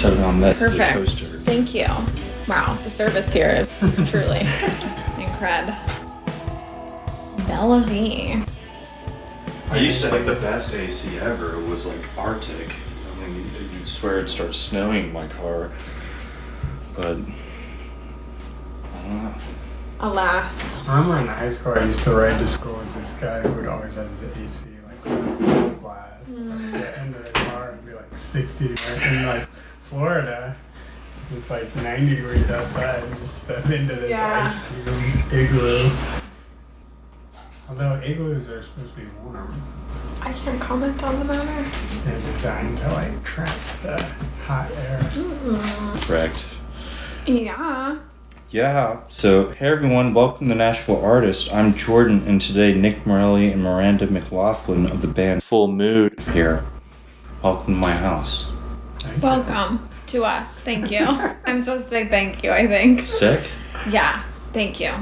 7 on this as a Perfect. coaster. Thank you. Wow, the service here is truly incredible. Bella V. I used to think the best AC ever was like Arctic. I mean, you'd swear it'd start snowing in my car. But, I don't know. Alas. I remember in high school I used to ride to school with this guy who would always have his AC like full blast. Like, the end of the car would be like 60 degrees. In like Florida, it's like 90 degrees outside and just step into this ice cube igloo. Although igloos are supposed to be warm. I can't comment on the matter. They're designed to like trap the hot air. Correct. Yeah. Yeah, so hey everyone, welcome to Nashville Artist. I'm Jordan, and today Nick Morelly and Miranda McLaughlin of the band Full Mood here. Welcome to my house. Welcome to us. Thank you. I'm supposed to say thank you, I think. Sick? Yeah, thank you.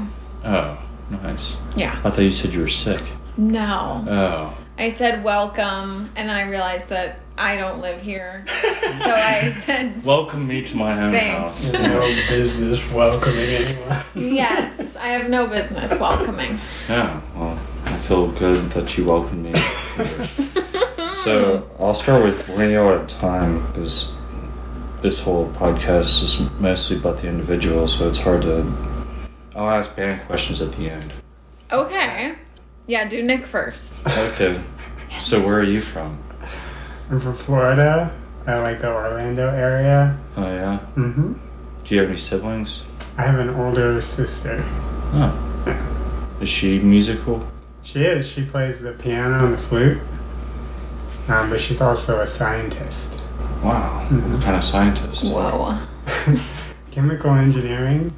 Oh, nice. Yeah. I thought you said you were sick. No. Oh. I said welcome, and then I realized that I don't live here. So I said Welcome me to my own Thanks. house. You have no business welcoming anyone. yes, I have no business welcoming. Yeah, well, I feel good that you welcomed me. So, I'll start with one of y'all at a time, because this whole podcast is mostly about the individual, so it's hard to... I'll ask band questions at the end. Okay. Yeah, do Nick first. Okay. So where are you from? I'm from Florida. I like the Orlando area. Oh, yeah? Mm-hmm. Do you have any siblings? I have an older sister. Oh. Yeah. Is she musical? She is. She plays the piano and the flute. But she's also a scientist. Wow. Mhm. What kind of scientist? Whoa. Chemical engineering.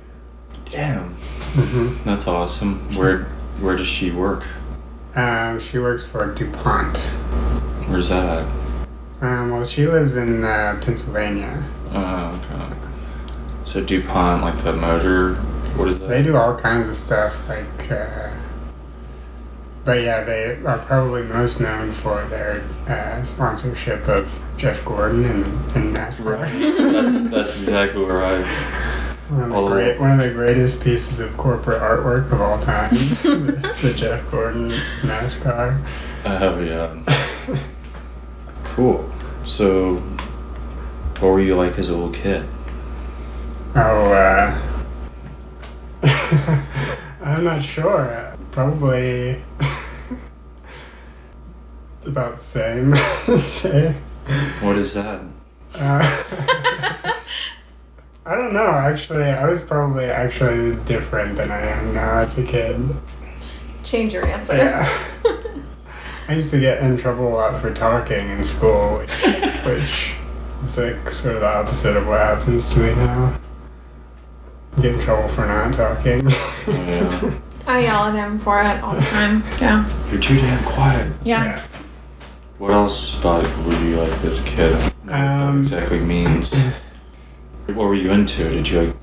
Damn. Mm-hmm. That's awesome. Where does she work? She works for DuPont. Where's that at? Well, she lives in Pennsylvania. Oh, okay. So DuPont, like the motor, what is that? They do all kinds of stuff, like, but yeah, they are probably most known for their sponsorship of Jeff Gordon in NASCAR. Right. That's exactly where I... One of the greatest pieces of corporate artwork of all time, the Jeff Gordon NASCAR. Oh, yeah. Cool. So, what were you like as a little kid? Oh, I'm not sure. Probably about the same, I'd say. What is that? I don't know, actually. I was probably actually different than I am now as a kid. Change your answer. Yeah. I used to get in trouble a lot for talking in school, which is like sort of the opposite of what happens to me now. I get in trouble for not talking. Oh, yeah. I yell at him for it all the time. Yeah. You're too damn quiet. Yeah. What else about were you like as a kid? What that exactly means. What were you into? Did you like...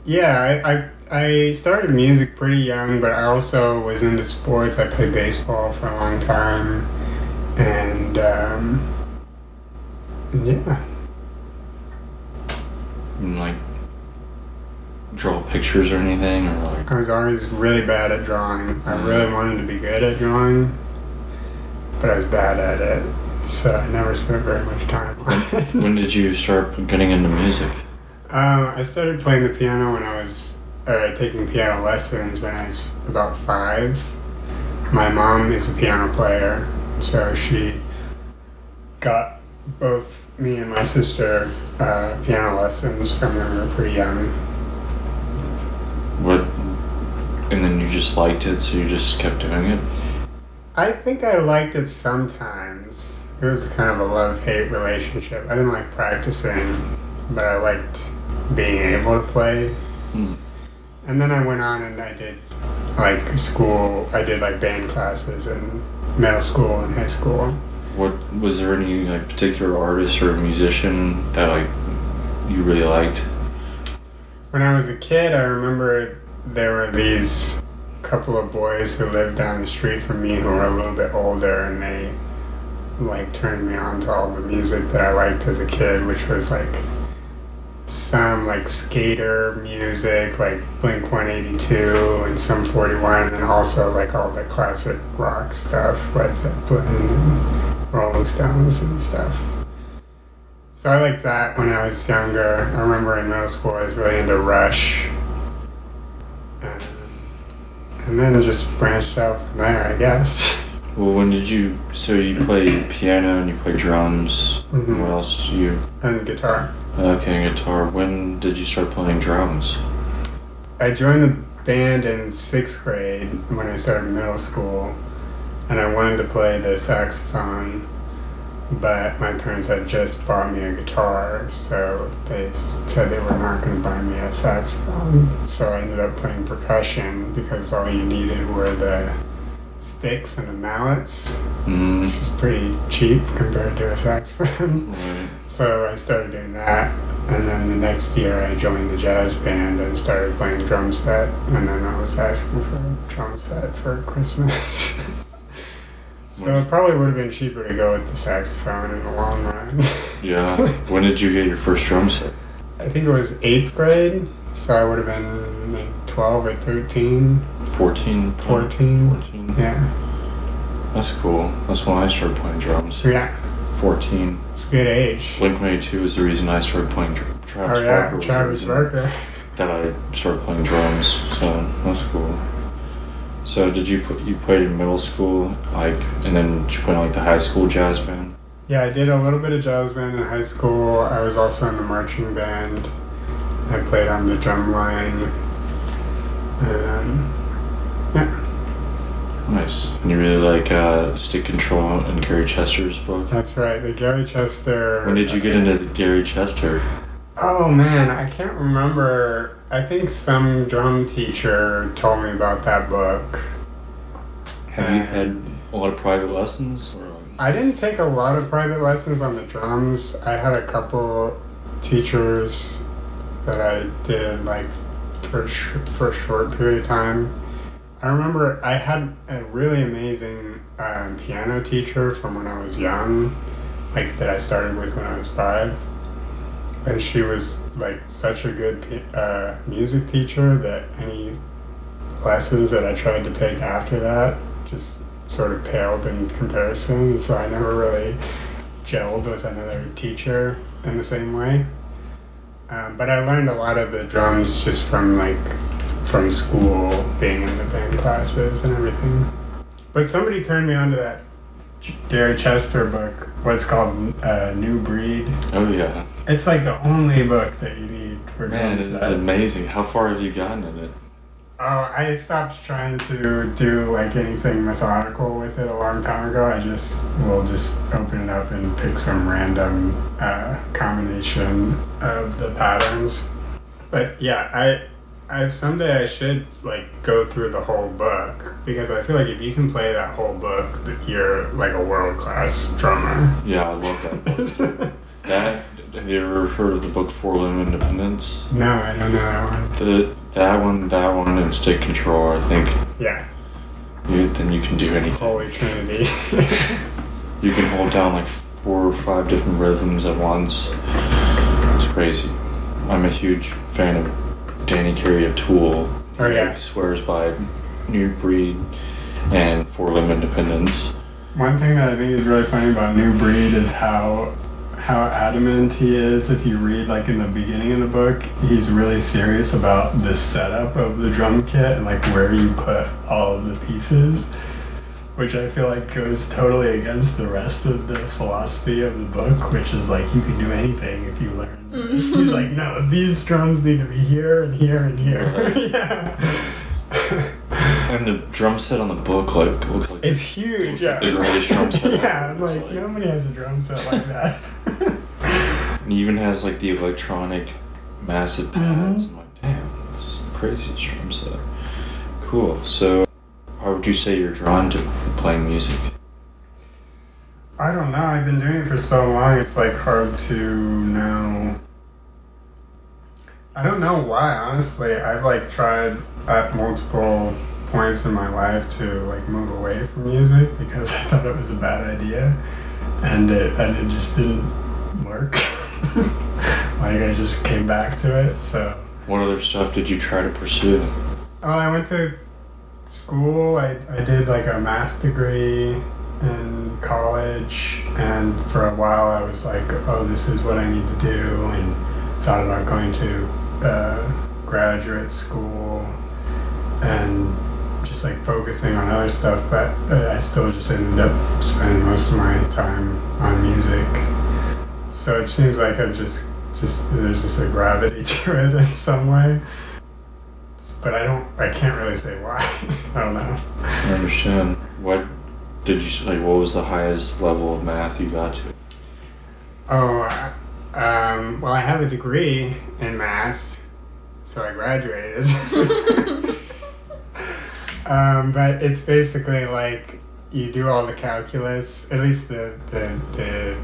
Yeah, I started music pretty young, but I also was into sports. I played baseball for a long time, and yeah. And, like, draw pictures or anything, or like... I was always really bad at drawing. I really wanted to be good at drawing, but I was bad at it, so I never spent very much time on it. When did you start getting into music? I started playing the piano when I was taking piano lessons when I was about 5. My mom is a piano player, so she got both me and my sister piano lessons from when we were pretty young. What? And then you just liked it, so you just kept doing it? I think I liked it sometimes. It was kind of a love-hate relationship. I didn't like practicing, but I liked being able to play. And then I went on and I did like school. I did like band classes in middle school and high school. What was there any like particular artist or musician that like you really liked? When I was a kid, I remember there were these couple of boys who lived down the street from me who were a little bit older, and they like turned me on to all the music that I liked as a kid, which was like some like skater music, like Blink 182 and Sum 41, and then also like all the classic rock stuff, Led Zeppelin and Rolling Stones and stuff. So I liked that when I was younger. I remember in middle school I was really into Rush. And then it just branched out from there, I guess. Well, so you play piano and you play drums. Mm-hmm. What else do you? And guitar. Okay, guitar. When did you start playing drums? I joined the band in 6th grade when I started middle school, and I wanted to play the saxophone, but my parents had just bought me a guitar, so they said they were not going to buy me a saxophone. So I ended up playing percussion because all you needed were the sticks and the mallets, which is pretty cheap compared to a saxophone. Right. So I started doing that, and then the next year I joined the jazz band and started playing drum set, and then I was asking for a drum set for Christmas. So it probably would have been cheaper to go with the saxophone in the long run. Yeah. When did you get your first drum set? I think it was 8th grade, so I would have been like 12 or 13. 14? 14. Yeah. That's cool. That's when I started playing drums. Yeah. 14. It's a good age. Blink 182 was the reason I started playing Travis Barker. Travis Barker. That I started playing drums, so that's cool. So did you played in middle school, and then did you play in the high school jazz band? Yeah, I did a little bit of jazz band in high school. I was also in the marching band. I played on the drum line. Yeah. Nice. And you really like Stick Control and Gary Chester's book? That's right, the Gary Chester. When did you get into the Gary Chester? Oh man, I can't remember. I think some drum teacher told me about that book. Have you had a lot of private lessons? I didn't take a lot of private lessons on the drums. I had a couple teachers that I did for a short period of time. I remember I had a really amazing piano teacher from when I was young, that I started with when I was 5. And she was such a good music teacher that any lessons that I tried to take after that just sort of paled in comparison. So I never really gelled with another teacher in the same way. But I learned a lot of the drums just from school, being in the band classes and everything. But somebody turned me onto that Gary Chester book, what's called New Breed. Oh yeah. It's the only book that you need for drums. Man, it's amazing. How far have you gotten in it? Oh, I stopped trying to do anything methodical with it a long time ago. I will just open it up and pick some random combination of the patterns. But yeah, someday I should go through the whole book, because I feel if you can play that whole book, you're a world-class drummer. Yeah, I love that book. Have you ever heard of the book For Limb Independence? No, I don't know that one. That one, and Stick Control, I think. Yeah. Then you can do anything. Holy Trinity. You can hold down 4 or 5 different rhythms at once. It's crazy. I'm a huge fan of Danny Carey of Tool. Oh yeah. He swears by New Breed and For Limb Independence. One thing that I think is really funny about New Breed is how adamant he is. If you read in the beginning of the book, he's really serious about the setup of the drum kit and where you put all of the pieces, which I feel goes totally against the rest of the philosophy of the book, which is you can do anything if you learn. He's no, these drums need to be here and here and here. Right. Yeah. And the drum set on the book looks like it's huge. Yeah. The greatest drum set. Yeah, nobody has a drum set like that. And he even has the electronic massive pads. I'm damn, this is the craziest drum set. Cool. So, how would you say you're drawn to playing music? I don't know. I've been doing it for so long. It's hard to know. I don't know why. Honestly, I've tried at multiple points in my life to move away from music because I thought it was a bad idea, and it just didn't work. Like I just came back to it. So. What other stuff did you try to pursue? Oh, I went to school. I did like a math degree in college, and for a while I was like, oh, this is what I need to do, and thought about going to graduate school and just like focusing on other stuff, but I still just ended up spending most of my time on music. So it seems like I'm just there's just a gravity to it in some way. But I can't really say why. I don't know. I understand. What was the highest level of math you got to? Oh, well, I have a degree in math, so I graduated. But it's basically like you do all the calculus, at least the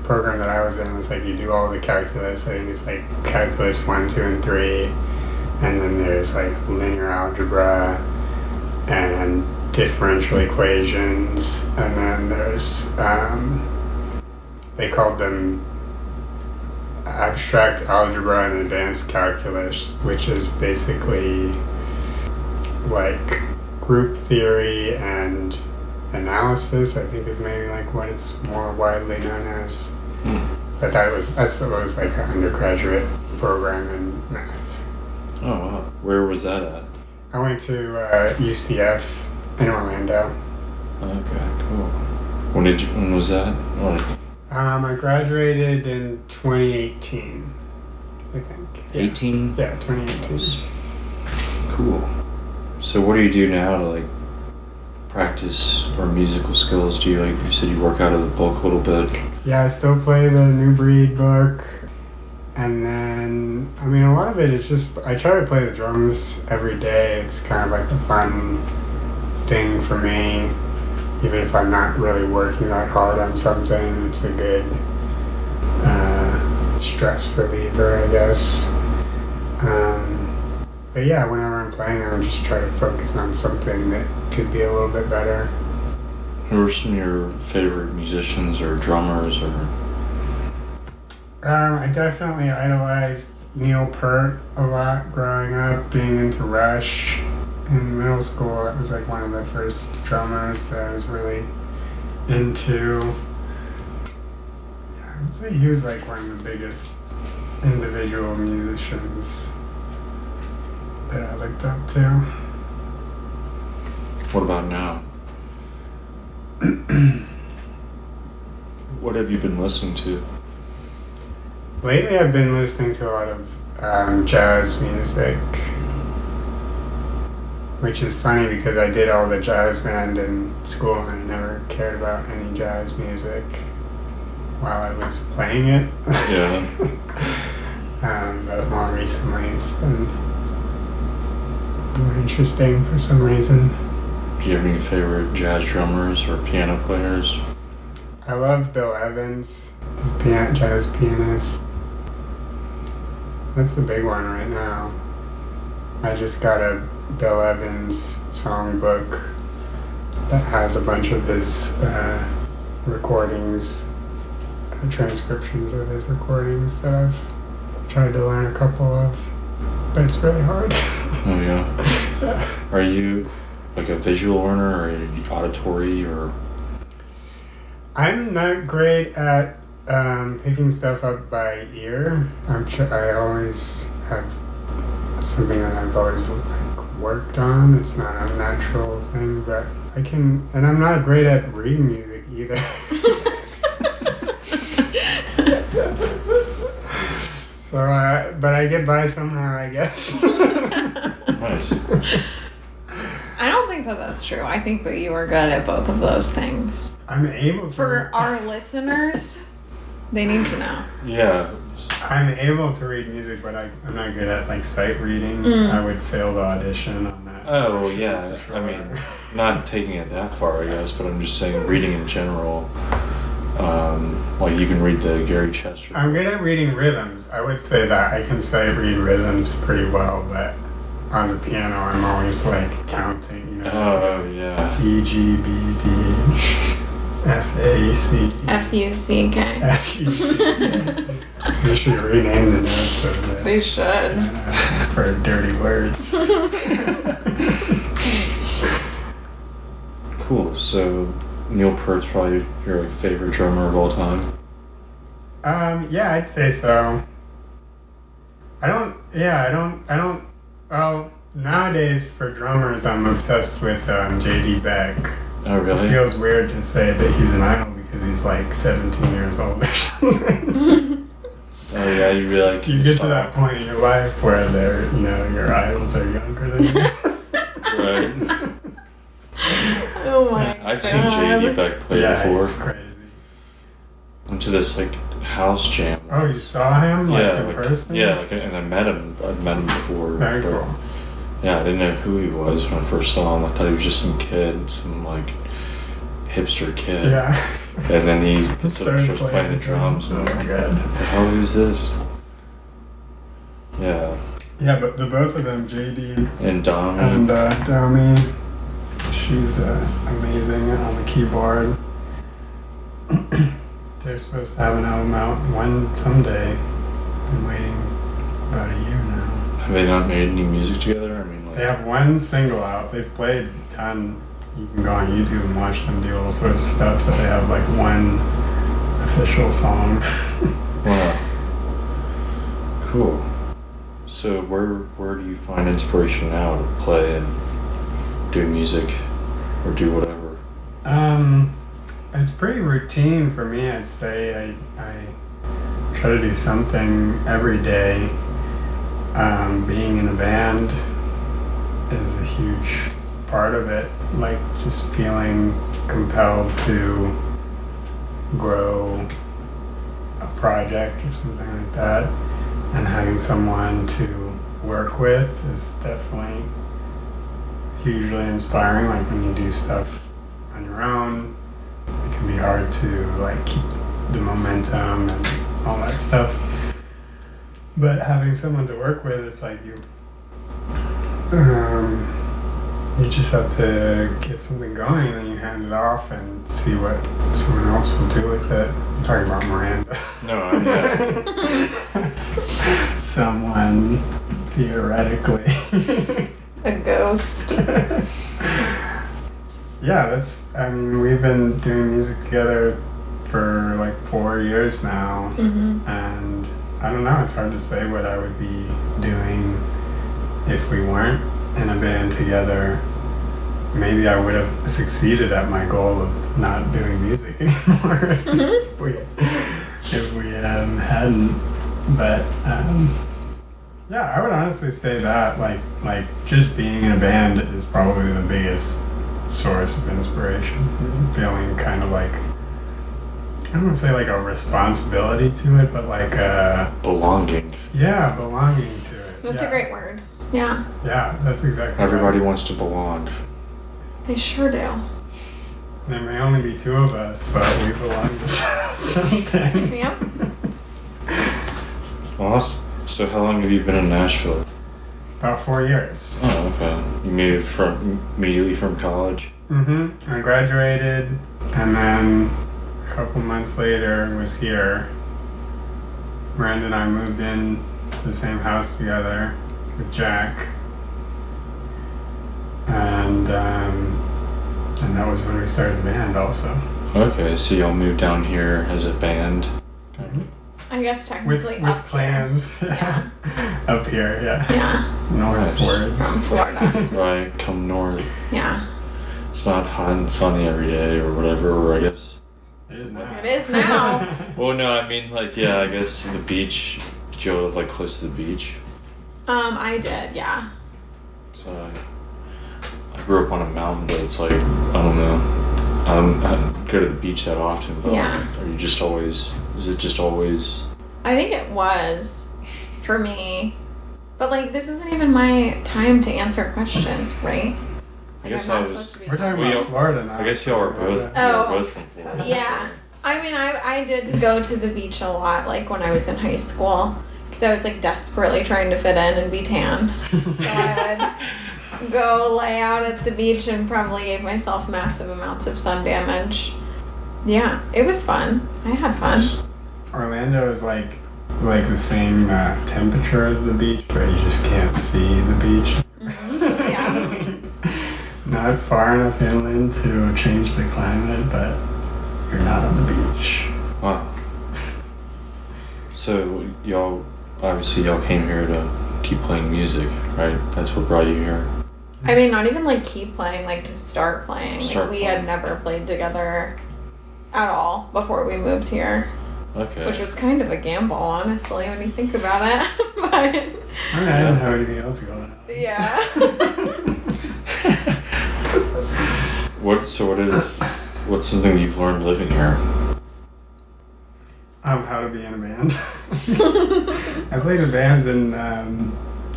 program that I was in was like you do all the calculus. I think it's like calculus 1, 2, and 3. And then there's like linear algebra and differential equations. And then there's, they called them abstract algebra and advanced calculus, which is basically like group theory and analysis, I think is maybe like what it's more widely known as. But that's like an undergraduate program in math. Oh, wow. Where was that at? I went to UCF in Orlando. Okay, cool. When was that? I graduated in 2018, I think. 18? Yeah, 2018. Cool. So what do you do now to like practice or musical skills? Do you you said you work out of the book a little bit? Yeah, I still play the New Breed book. And then, I mean, a lot of it is just, I try to play the drums every day. It's kind of like a fun thing for me. Even if I'm not really working that hard on something, it's a good stress reliever, I guess. But yeah, whenever I'm playing, I just try to focus on something that could be a little bit better. Who are some of your favorite musicians or drummers or? I definitely idolized Neil Peart a lot growing up, being into Rush. In middle school, it was like one of the first drummers that I was really into. Yeah, I'd say he was like one of the biggest individual musicians that I looked up to. What about now? What have you been listening to? Lately, I've been listening to a lot of jazz music, which is funny because I did all the jazz band in school and I never cared about any jazz music while I was playing it. Yeah. But more recently, it's been more interesting for some reason. Do you have any favorite jazz drummers or piano players? I love Bill Evans, jazz pianist. That's the big one right now. I just got a Bill Evans songbook that has a bunch of his recordings, transcriptions of his recordings that I've tried to learn a couple of, but it's really hard. Oh yeah. Are you like a visual learner or auditory or? I'm not great at picking stuff up by ear. I always have something that I've always worked on. It's not a natural thing, but I can, and I'm not great at reading music either. So, but I get by somehow, I guess. Nice. I don't think that's true. I think that you are good at both of those things. I'm able to. For our listeners, they need to know. Yeah. I'm able to read music, but I'm not good at like sight reading. I would fail the audition on that. Oh yeah. Sure. I mean, not taking it that far, I guess, but I'm just saying reading in general. Like you can read the Gary Chester. I'm good at reading rhythms. I would say that I can sight read rhythms pretty well, but on the piano I'm always like counting. You know. Oh yeah. E G B D F A C F U C K. F U C K. Make sure you're rename the notes of the. They should. For dirty words. Cool. So Neil Peart's probably your like, favorite drummer of all time. Yeah, I'd say so. Well, nowadays for drummers, I'm obsessed with J.D. Beck. Oh, really? It feels weird to say that he's an idol because he's like 17 years old or something. Oh yeah, you really like. You get to that point in your life where your idols are younger than you. Right. Oh my God. I've seen J.D. Beck play before. It's crazy. Went to this like house jam. Oh, you saw him Yeah, in person? Yeah, and I met him. I'd met him before. Very but, cool. Yeah, I didn't know who he was when I first saw him. I thought he was just some kid, some like hipster kid. Yeah. And then he started playing the drums. Oh And my God. what the hell is this? Yeah. Yeah, but the both of them, JD And Dom. and Domi, she's amazing on the keyboard. They're supposed to have an album out someday. Been waiting about a year now. Have they not made any music together? I mean, like. They have one single out. They've played a ton. You can go on YouTube and watch them do all sorts of stuff, but they have like one official song. Wow. Cool. So where do you find inspiration now to play and do music or do whatever? It's pretty routine for me. I'd say I try to do something every day. Being in a band is a huge part of it. Like just feeling compelled to grow a project or something like that, and having someone to work with is definitely hugely inspiring. Like when you do stuff on your own, it can be hard to like keep the momentum and all that stuff. But having someone to work with, it's like you just have to get something going and then you hand it off and see what someone else will do with it. I'm talking about Miranda. No, yeah. Someone theoretically. A ghost. Yeah, we've been doing music together for like 4 years now. Mm-hmm. And I don't know, it's hard to say what I would be doing if we weren't in a band together. Maybe I would have succeeded at my goal of not doing music anymore if we hadn't. But yeah, I would honestly say that like just being in a band is probably the biggest source of inspiration. Feeling kind of like, I don't want to say like a responsibility to it, but like a belonging. Yeah, belonging to it. That's a great word. Yeah. Yeah, that's exactly Everybody right. wants to belong. They sure do. There may only be two of us, but we belong to something. Yep. Awesome. So how long have you been in Nashville? About 4 years. Oh, okay. You moved immediately from college? Mm-hmm. I graduated, and then a couple months later was here. Miranda and I moved in to the same house together with Jack. And that was when we started the band also. Okay, so y'all moved down here as a band? Mm-hmm. I guess technically with up plans. Yeah. Up here, yeah. Yeah. Northwards. From Florida. Right, come north. Yeah. It's not hot and sunny every day or whatever, or I guess. It is now. It is now. Well, no, I mean, like, yeah, I guess the beach. Did you live, like, close to the beach? I did, yeah. So I grew up on a mountain, but it's like, I don't know. I don't go to the beach that often, but Yeah. like, are you just always, is it just always? I think it was for me. But like, this isn't even my time to answer questions, right? I guess I'm not I was. supposed to be We're talking talking about Florida now. I guess y'all are both. Oh. Y'all are both from Florida. Yeah. I mean, I did go to the beach a lot, like when I was in high school, because I was like desperately trying to fit in and be tan. So I would go lay out at the beach and probably gave myself massive amounts of sun damage. Yeah, it was fun. I had fun. Orlando is like like the same temperature as the beach, but you just can't see the beach. Yeah. Not far enough inland to change the climate, but you're not on the beach. Wow. So y'all came here to keep playing music, right? That's what brought you here. I mean, not even like keep playing, like to start playing. We had playing. never played together at all before we moved here. Okay. Which was kind of a gamble, honestly, when you think about it. But I mean, I didn't have anything else going on. yeah. What's something you've learned living here? How to be in a band. I played in bands in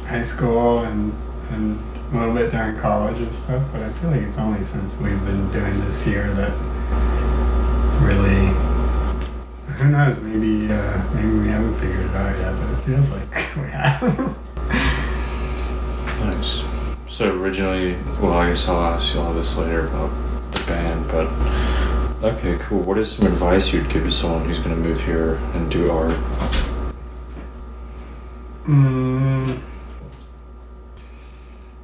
high school and a little bit during college and stuff, but I feel like it's only since we've been doing this here that really, who knows, maybe we haven't figured it out yet, but it feels like we have. Nice. So originally, well, I guess I'll ask you all this later about the band, but okay, cool. What is some advice you'd give to someone who's going to move here and do art?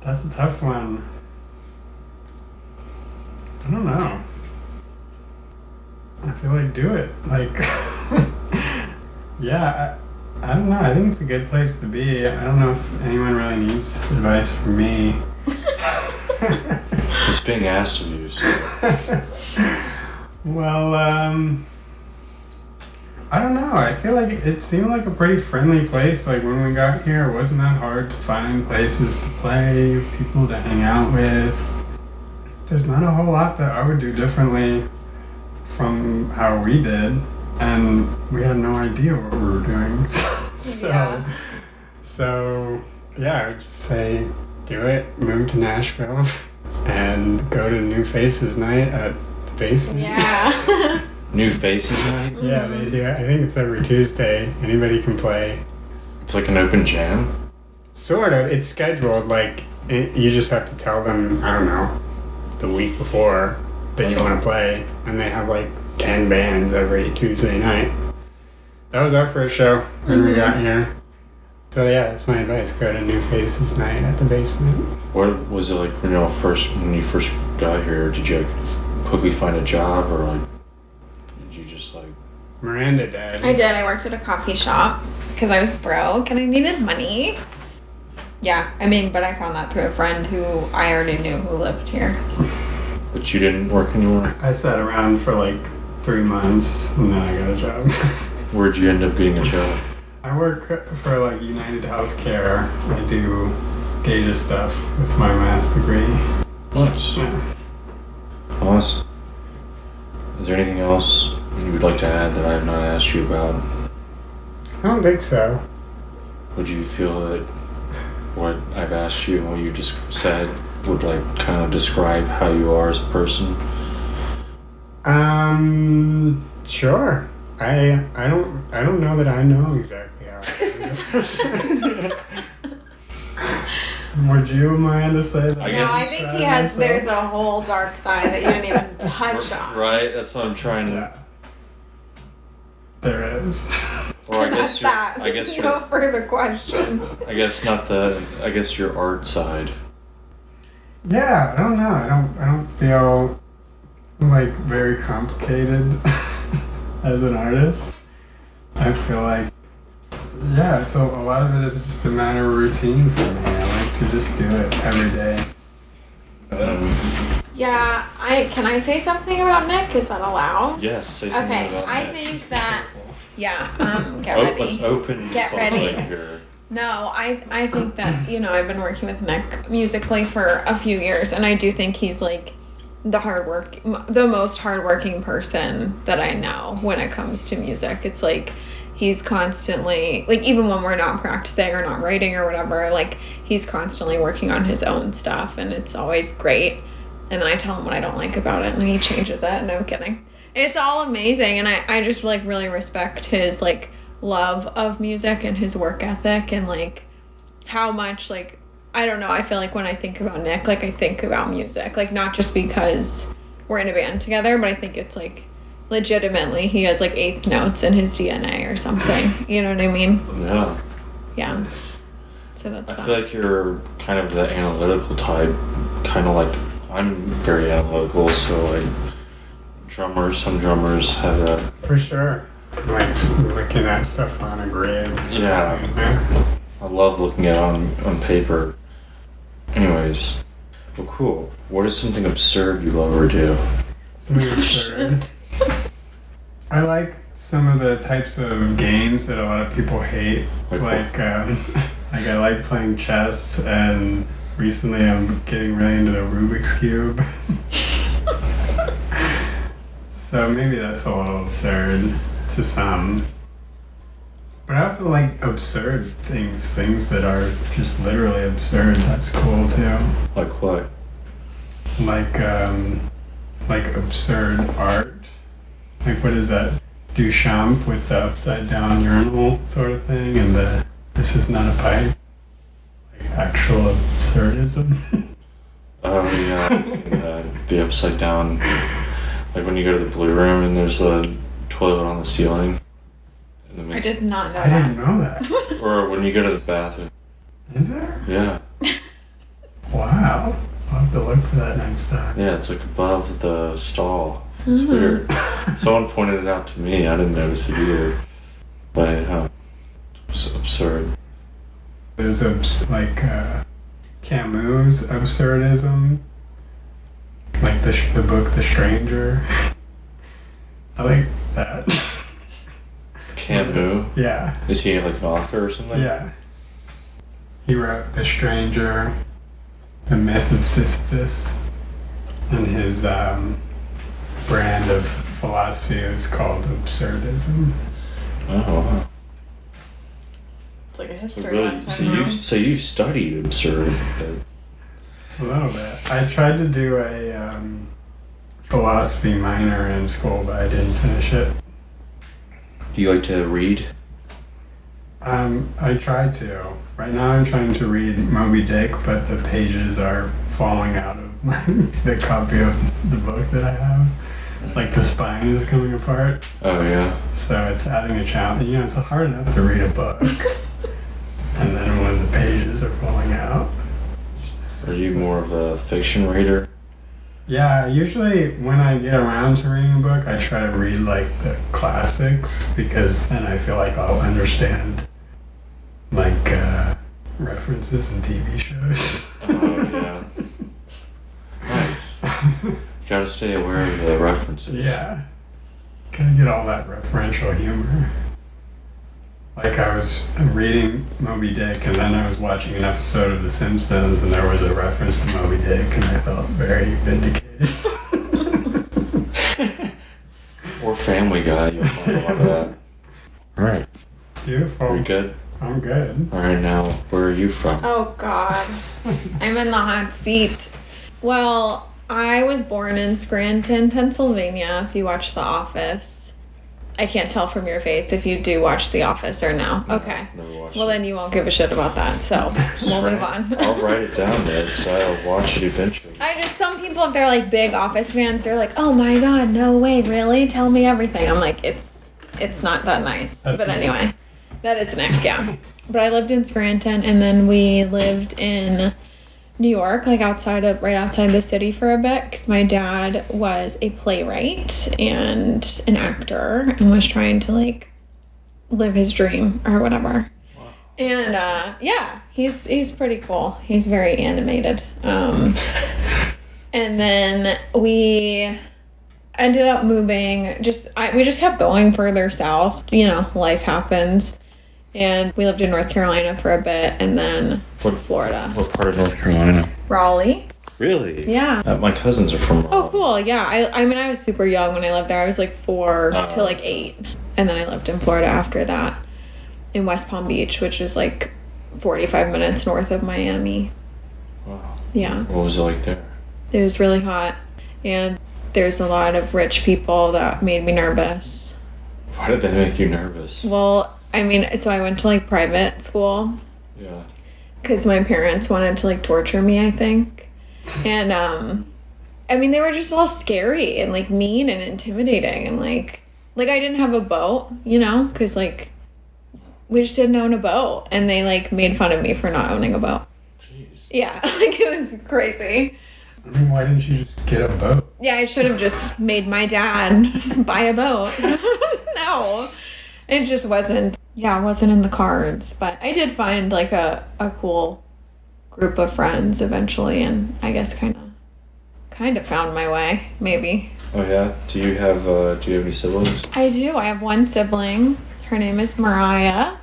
That's a tough one. I don't know. I feel like do it. Like, yeah, I don't know. I think it's a good place to be. I don't know if anyone really needs advice from me. It's being asked of you. So. Well, I don't know. I feel like it seemed like a pretty friendly place. Like when we got here, it wasn't that hard to find places to play, people to hang out with. There's not a whole lot that I would do differently from how we did, and we had no idea what we were doing. So yeah, I would just say do it, move to Nashville, and go to New Faces Night at the basement. Yeah. New Faces Night? Yeah, they do. I think it's every Tuesday. Anybody can play. It's like an open jam? Sort of. It's scheduled. Like, you just have to tell them, I don't know, the week before that you want to play. And they have like 10 bands every Tuesday night. That was our first show when we got here. So yeah, that's my advice. Go to New Faces Night at the basement. What was it like when you first got here? Did you quickly find a job, or like did you just like? Miranda did. I did. I worked at a coffee shop because I was broke and I needed money. Yeah, I mean, but I found that through a friend who I already knew who lived here. But you didn't work anywhere? I sat around for like 3 months and then I got a job. Where'd you end up getting a job? I work for like United Healthcare. I do data stuff with my math degree. Nice. Yeah. Awesome. Is there anything else you would like to add that I have not asked you about? I don't think so. Would you feel that what I've asked you and what you just said would like kind of describe how you are as a person? Sure. I don't know that I know exactly how I am as a person. Would you mind to say that? I think he has. There's a whole dark side that you didn't even touch on. Right. That's what I'm trying to. Yeah. There is. Or I guess your, that. I guess No your, further questions. I guess not the. I guess your art side. Yeah, I don't know. I don't feel like very complicated as an artist. I feel like, yeah, so a lot of it is just a matter of routine for me. I like to just do it every day. Yeah, can I say something about Nick? Is that allowed? Yes, say something Okay, about I Nick. think that, get ready. Let's open Get something ready. here. No, I think that, I've been working with Nick musically for a few years, and I do think he's like the most hardworking person that I know when it comes to music. It's like he's constantly, like, even when we're not practicing or not writing or whatever, like, he's constantly working on his own stuff, and it's always great. And then I tell him what I don't like about it, and he changes it. No, I'm kidding. It's all amazing, and I just, like, really respect his, like, love of music and his work ethic, and, like, how much, like, I don't know, I feel like when I think about Nick, like, I think about music. Like, not just because we're in a band together, but I think it's, like, legitimately he has like eighth notes in his DNA or something. You know what I mean? Yeah. Yeah. So that's I feel like you're kind of the analytical type, kind of like I'm very analytical, so like some drummers have that. For sure. Like looking at stuff on a grid. Yeah. I love looking at it on paper. Anyways, well, cool. What is something absurd you love or do? Something absurd. I like some of the types of games that a lot of people hate. Like I like playing chess, and recently I'm getting really into the Rubik's Cube. So maybe that's a little absurd to some. But I also like absurd things that are just literally absurd. That's cool too. Like what? Like absurd art. Like what is that? Duchamp with the upside down urinal sort of thing, and the this is not a pipe. Like actual absurdism. Oh yeah, I've seen that. The upside down. Like when you go to the blue room and there's a toilet on the ceiling. I did not know I that. didn't know that. Or when you go to the bathroom. Is there? Yeah. Wow. I'll have to look for that next time. Yeah, it's like above the stall. It's weird. Someone pointed it out to me. I didn't notice it either. But it's absurd. There's Camus' absurdism. Like the book The Stranger. I like that. Camus? Yeah. Is he like an author or something? Yeah. He wrote The Stranger, The Myth of Sisyphus, and his brand of philosophy is called absurdism. Oh, wow. It's like a history So really, lesson. so you studied absurd. A little bit. I tried to do a philosophy minor in school, but I didn't finish it. Do you like to read? I tried to. Right now I'm trying to read Moby Dick, but the pages are falling out of the copy of the book that I have. Like the spine is coming apart. Oh yeah. So it's adding a challenge. You know, it's hard enough to read a book. And then when the pages are falling out. Are you more of a fiction reader? Yeah, usually when I get around to reading a book, I try to read like the classics, because then I feel like I'll understand like references in TV shows. Oh yeah. Nice. You gotta stay aware of the references. Yeah. Gotta get all that referential humor. Like I was reading Moby Dick, and then I was watching an episode of The Simpsons, and there was a reference to Moby Dick, and I felt very vindicated. Or Family Guy, you'll find a lot of that. Alright. Beautiful. Are you good? I'm good. Alright, now, where are you from? Oh God, I'm in the hot seat. Well, I was born in Scranton, Pennsylvania. If you watch The Office. I can't tell from your face if you do watch The Office or no. Okay. Never watched Well, it. then you won't give a shit about that. So we'll move on. I'll write it down there, because I'll watch it eventually. Some people, if they're like big Office fans, they're like, oh my God, no way, really? Tell me everything. I'm like, it's not that nice. But anyway, that is Nick, yeah. But I lived in Scranton, and then we lived in New York, like right outside the city for a bit, because my dad was a playwright and an actor and was trying to like live his dream or whatever. Wow. And yeah, he's pretty cool. He's very animated. And then we ended up moving. We just kept going further south. You know, life happens. And we lived in North Carolina for a bit, and then Florida. What part of North Carolina? Raleigh. Really? Yeah. My cousins are from Raleigh. Oh, cool. Yeah. I mean, I was super young when I lived there. I was like 4 to like 8. And then I lived in Florida after that, in West Palm Beach, which is like 45 minutes north of Miami. Wow. Yeah. What was it like there? It was really hot. And there's a lot of rich people that made me nervous. Why did that make you nervous? Well, I mean, so I went to like private school. Yeah. Because my parents wanted to like torture me, I think. And I mean, they were just all scary and like mean and intimidating and like I didn't have a boat, you know, because like we just didn't own a boat, and they like made fun of me for not owning a boat. Jeez. Yeah, like it was crazy. I mean, why didn't you just get a boat? Yeah, I should have just made my dad buy a boat. No, it just wasn't in the cards. But I did find like a cool group of friends eventually, and I guess kind of found my way, maybe. Oh yeah. Do you have any siblings? I do. I have one sibling. Her name is Mariah,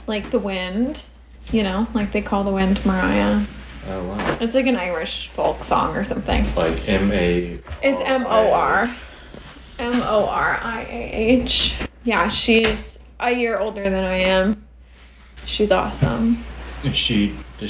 like the wind, you know, like they call the wind Mariah. Oh wow. It's like an Irish folk song or something. Like M-A. It's M-O-R. M-O-R-I-A-H. Yeah, she's a year older than I am. She's awesome. Does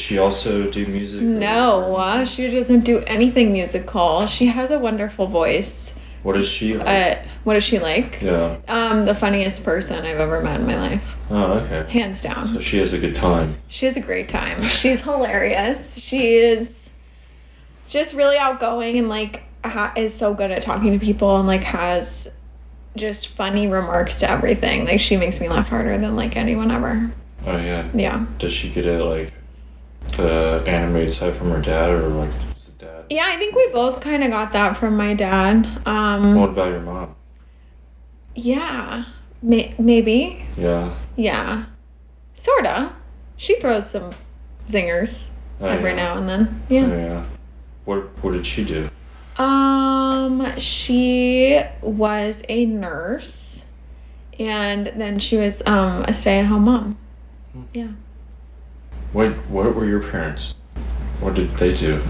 she also do music? No, she doesn't do anything musical. She has a wonderful voice. What is she like? What is she like? Yeah. The funniest person I've ever met in my life. Oh, okay. Hands down. So she has a good time. She has a great time. She's hilarious. She is just really outgoing and like is so good at talking to people and like has just funny remarks to everything. Like she makes me laugh harder than like anyone ever. Oh yeah. Yeah. Does she get it like the animated side from her dad, or like is it dad? Yeah, I think we both kind of got that from my dad. What about your mom? Yeah, maybe. Yeah. Yeah, sorta. She throws some zingers every now and then. Yeah. Oh, yeah. What did she do? She was a nurse, and then she was a stay-at-home mom. Yeah. What were your parents? What did they do?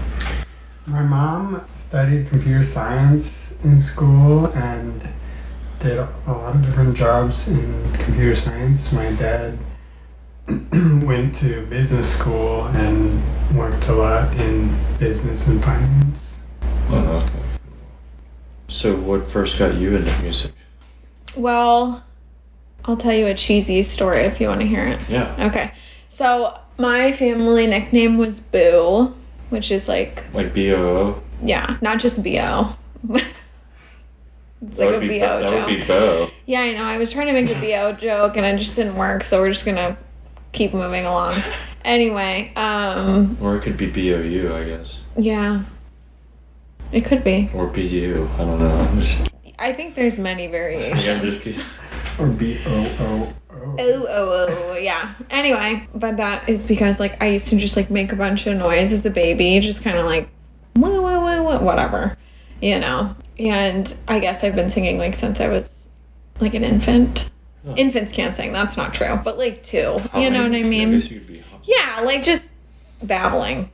My mom studied computer science in school and did a lot of different jobs in computer science. My dad went to business school and worked a lot in business and finance. Oh, okay. So what first got you into music? Well, I'll tell you a cheesy story if you want to hear it. Yeah. Okay. So my family nickname was Boo, which is like B-O-O? Yeah, not just B-O. It's like a B-O joke. That would be Bo. Yeah, I know. I was trying to make a B-O joke and it just didn't work, so we're just gonna keep moving along. Anyway, Or it could be B-O-U, I guess. Yeah. It could be. Or B-U. I don't know. I think there's many variations. Yeah, I'm just kidding. Or B-O-O-O. Oh, yeah. Anyway, but that is because, like, I used to just, like, make a bunch of noise as a baby, just kind of like, whatever, you know. And I guess I've been singing, like, since I was, like, an infant. Oh. Infants can't sing. That's not true. But, like, 2. You know what I mean? I guess you could be yeah, like, just babbling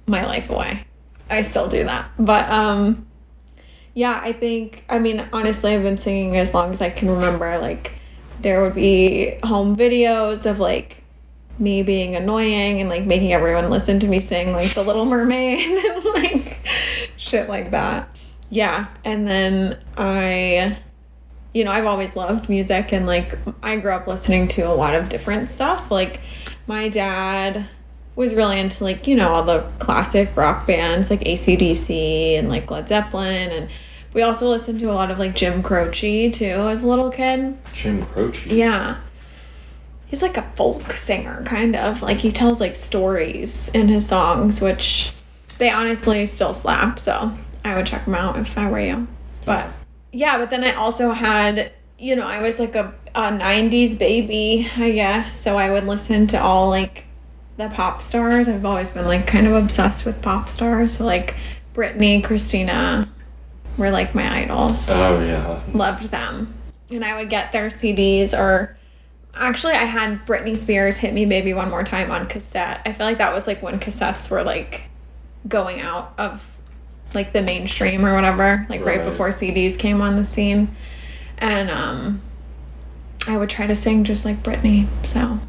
my life away. I still do that. But, yeah, honestly, I've been singing as long as I can remember. Like, there would be home videos of, like, me being annoying and, like, making everyone listen to me sing, like, The Little Mermaid and, like, shit like that. Yeah, and then I've always loved music, and, like, I grew up listening to a lot of different stuff. Like, my dad was really into, like, all the classic rock bands, like AC/DC and, like, Led Zeppelin, and we also listened to a lot of, like, Jim Croce, too, as a little kid. Jim Croce? Yeah. He's, like, a folk singer, kind of. Like, he tells, like, stories in his songs, which they honestly still slap, so I would check them out if I were you. But, yeah, but then I also had, I was, like, a 90s baby, I guess, so I would listen to all, like, the pop stars. I've always been, like, kind of obsessed with pop stars, so, like, Britney, Christina were, like, my idols. Oh, yeah. Loved them. And I would get their CDs, or actually I had Britney Spears Hit Me Baby One More Time on cassette. I feel like that was, like, when cassettes were, like, going out of, like, the mainstream or whatever, like, right before CDs came on the scene. And I would try to sing just like Britney, so.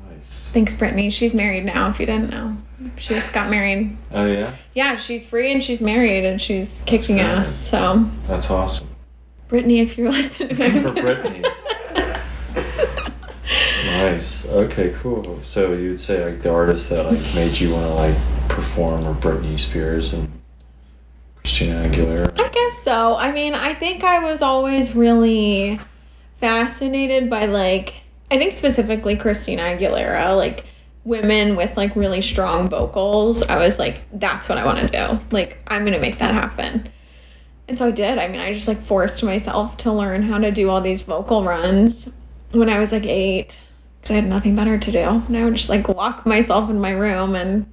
Nice. Thanks, Britney. She's married now, if you didn't know. She just got married. Oh, yeah? Yeah, she's free and she's married and she's kicking ass, so. That's awesome. Britney, if you're listening. For Britney. Nice. Okay, cool. So you would say, like, the artist that, like, made you want to, like, perform are Britney Spears and Christina Aguilera? I guess so. I mean, I think I was always really fascinated by, like, I think specifically Christina Aguilera, like, women with, like, really strong vocals. I was like, that's what I want to do. Like, I'm going to make that happen. And so I did. I mean, I just, like, forced myself to learn how to do all these vocal runs when I was, like, 8, because I had nothing better to do. And I would just, like, lock myself in my room and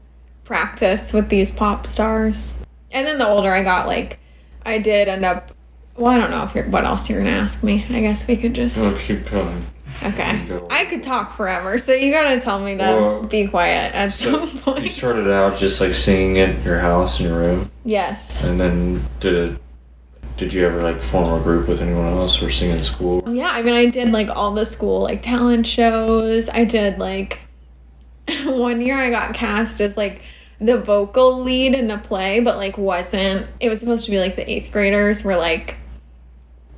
practice with these pop stars. And then the older I got, like, I did end up, well, I don't know what else you're going to ask me. I guess we could just... Oh, keep going. Okay. I could talk forever, so you gotta tell me to be quiet at some point. You started out just, like, singing in your house, in your room? Yes. And then did you ever, like, form a group with anyone else or sing in school? Yeah, I mean, I did, like, all the school, like, talent shows. I did, like, one year I got cast as, like, the vocal lead in a play, but, like, it was supposed to be, like, the 8th graders were, like,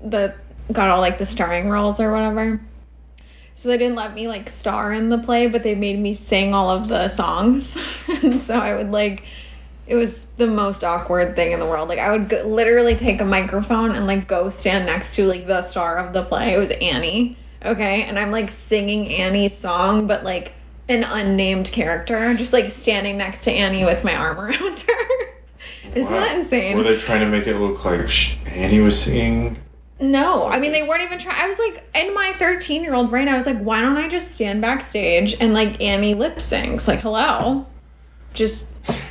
got all, like, the starring roles or whatever. So they didn't let me, like, star in the play, but they made me sing all of the songs. And so I would, like, it was the most awkward thing in the world. Like, I would literally take a microphone and, like, go stand next to, like, the star of the play. It was Annie, okay? And I'm, like, singing Annie's song, but, like, an unnamed character. Just, like, standing next to Annie with my arm around her. Isn't that insane? Were they trying to make it look like Annie was singing? No, I mean, they weren't even trying. I was like, in my 13-year-old brain, I was like, why don't I just stand backstage and, like, Annie lip syncs? Like, hello. Just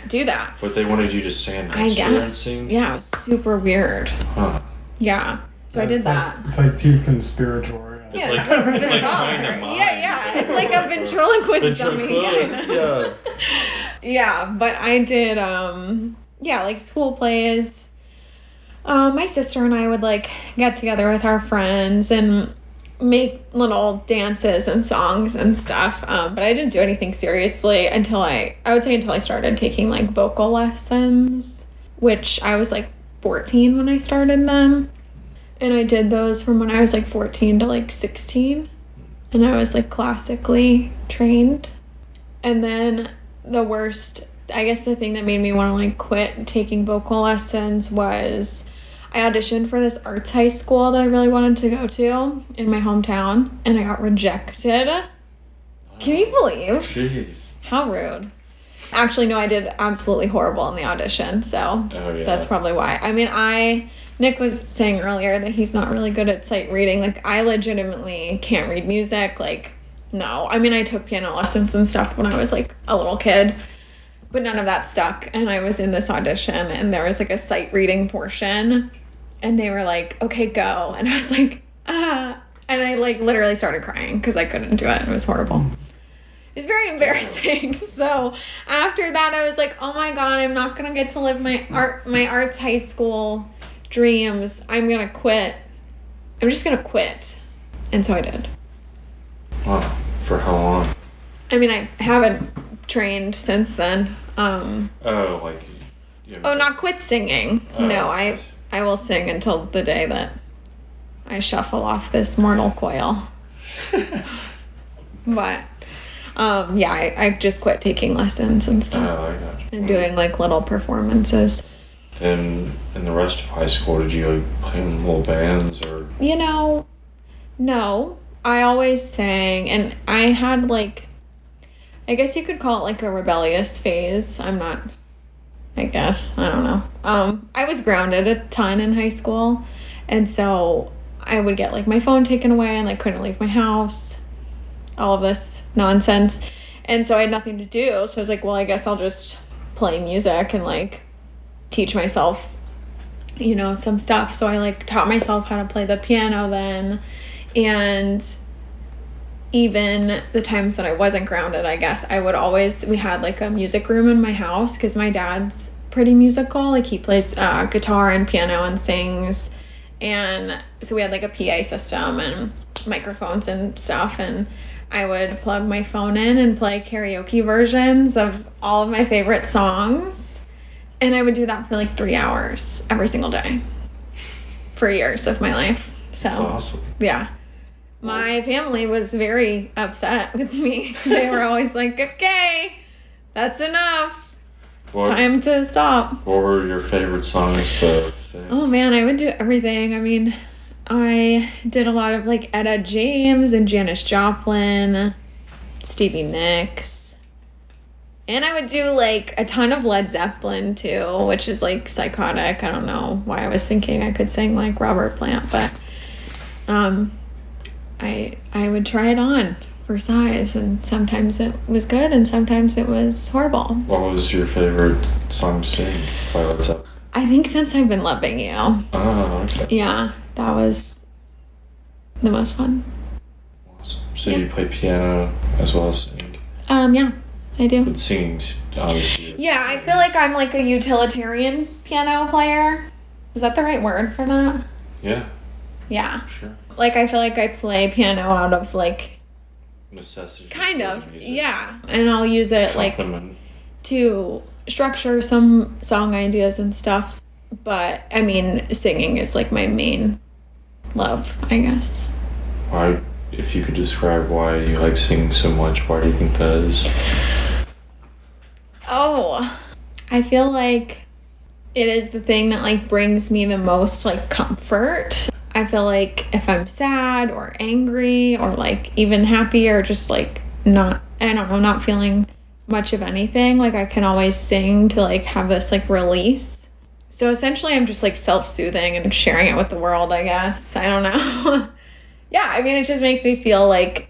do that. But they wanted you to stand next to her and sing? Yeah, it was super weird. Huh. Yeah. So I did that. It's like too conspiratorial. It's like trying to mime. Yeah. It's like a ventriloquist dummy. Yeah. Yeah, but I did, like, school plays. My sister and I would, like, get together with our friends and make little dances and songs and stuff. But I didn't do anything seriously until I started taking, like, vocal lessons, which I was, like, 14 when I started them. And I did those from when I was, like, 14 to, like, 16. And I was, like, classically trained. And then the thing that made me want to, like, quit taking vocal lessons was I auditioned for this arts high school that I really wanted to go to in my hometown, and I got rejected. Can you believe? Jeez. How rude. Actually, no, I did absolutely horrible in the audition, so that's probably why. I mean, Nick was saying earlier that he's not really good at sight reading. Like, I legitimately can't read music. Like, no. I mean, I took piano lessons and stuff when I was, like, a little kid, but none of that stuck. And I was in this audition, and there was, like, a sight reading portion, and they were like, okay, go. And I was like, ah. And I, like, literally started crying because I couldn't do it. It was horrible. It's very embarrassing. So after that, I was like, oh my God, I'm not going to get to live my arts high school dreams. I'm going to quit. I'm just going to quit. And so I did. Wow. For how long? I mean, I haven't trained since then. Not quit singing. No, I will sing until the day that I shuffle off this mortal coil. But, I just quit taking lessons and stuff. Oh, I got you. And doing, like, little performances. And in the rest of high school, did you, like, play in little bands or? You know, no. I always sang, and I had, like, I guess you could call it, like, a rebellious phase. I don't know. I was grounded a ton in high school, and so I would get, like, my phone taken away and, like, couldn't leave my house, all of this nonsense, and so I had nothing to do, so I was like, well, I guess I'll just play music and, like, teach myself, you know, some stuff. So I, like, taught myself how to play the piano then, and even the times that I wasn't grounded, I guess, we had, like, a music room in my house because my dad's pretty musical. Like, he plays guitar and piano and sings, and so we had, like, a PA system and microphones and stuff, and I would plug my phone in and play karaoke versions of all of my favorite songs, and I would do that for, like, 3 hours every single day for years of my life. So that's awesome. Yeah. My family was very upset with me. They were always like, okay, that's enough. Time to stop. What were your favorite songs to sing? Oh man, I would do everything. I mean, I did a lot of like Etta James and Janis Joplin, Stevie Nicks. And I would do like a ton of Led Zeppelin too, which is like psychotic. I don't know why I was thinking I could sing like Robert Plant, but I would try it on for size, and sometimes it was good and sometimes it was horrible. What was your favorite song to sing by Led Zeppelin? I think Since I've Been Loving You. Oh, okay. Yeah, that was the most fun. Awesome. So you play piano as well as singing? Yeah, I do. But singing's obviously... Yeah, I feel like I'm like a utilitarian piano player. Is that the right word for that? Yeah. Yeah. Sure. Like, I feel like I play piano out of like... necessity. Kind of, yeah. And I'll use it Compliment. like to structure some song ideas and stuff. But, I mean, singing is like my main love, I guess. Why, if you could describe why you like singing so much, why do you think that is? Oh, I feel like it is the thing that like brings me the most like comfort. I feel like if I'm sad or angry or like even happy or just like not, I don't know, not feeling much of anything, like I can always sing to like have this like release. So essentially I'm just like self-soothing and sharing it with the world, I guess. I don't know. Yeah, I mean, it just makes me feel like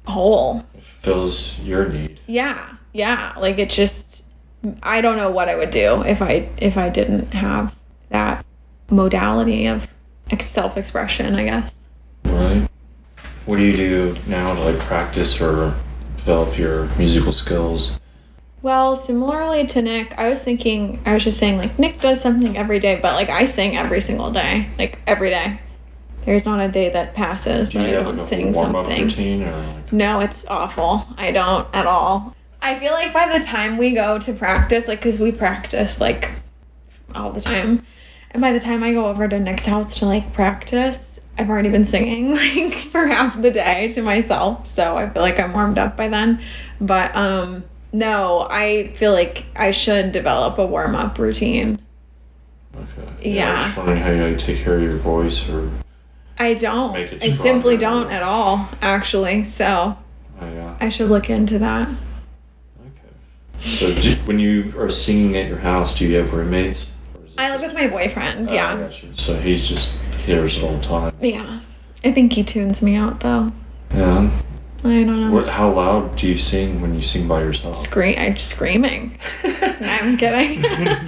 whole. It fills your need. Yeah. Like it just, I don't know what I would do if I didn't have that modality of self-expression, I guess. Right. What do you do now to like practice or develop your musical skills? Well, similarly to Nick, I was just saying like Nick does something every day, but like I sing every single day, like every day. There's not a day that passes that I don't sing something. Routine or like... No, it's awful. I don't at all. I feel like by the time we go to practice, like, because we practice like all the time, and by the time I go over to Nick's house to like practice, I've already been singing like for half the day to myself, so I feel like I'm warmed up by then. But no, I feel like I should develop a warm-up routine. Okay. Yeah. I was just wondering how you take care of your voice or... I don't. Make it I simply stronger. don't at all, actually. So yeah. I should look into that. Okay. So when you are singing at your house, do you have roommates? Or is it I live with my boyfriend. I Yeah. got you. So he hears it all the time. Yeah. I think he tunes me out though. Yeah. I don't know. How loud do you sing when you sing by yourself? I'm screaming. No, I'm kidding. I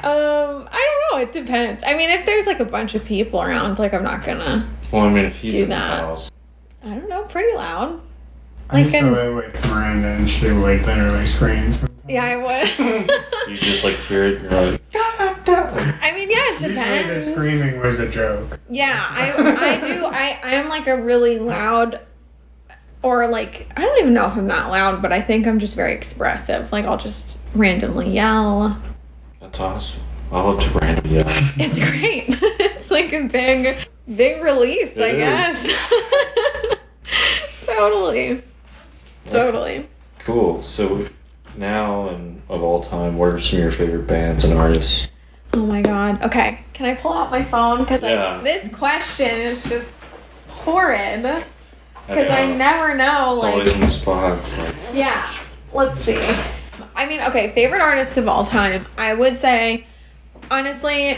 don't know. It depends. I mean, if there's like a bunch of people around, like I'm not gonna. Well, I mean, if he's do in the that. house. I don't know. Pretty loud. I used to live with Miranda and she would literally scream sometimes. Yeah, I would. You just like hear it, you're like, da, da, da. I mean, yeah, it depends. Usually the screaming was a joke. Yeah, I do. I am like a really loud, or like, I don't even know if I'm that loud, but I think I'm just very expressive. Like, I'll just randomly yell. That's awesome. I love to randomly yell. It's great. It's like a big release, I guess. Totally. Totally. Cool. So now and of all time, what are some of your favorite bands and artists? Oh my god. Okay. Can I pull out my phone? Because Yeah. this question is just horrid. Because I never know. It's like, always on the spot. It's like, yeah. Let's see. I mean, okay, favorite artists of all time. I would say, honestly,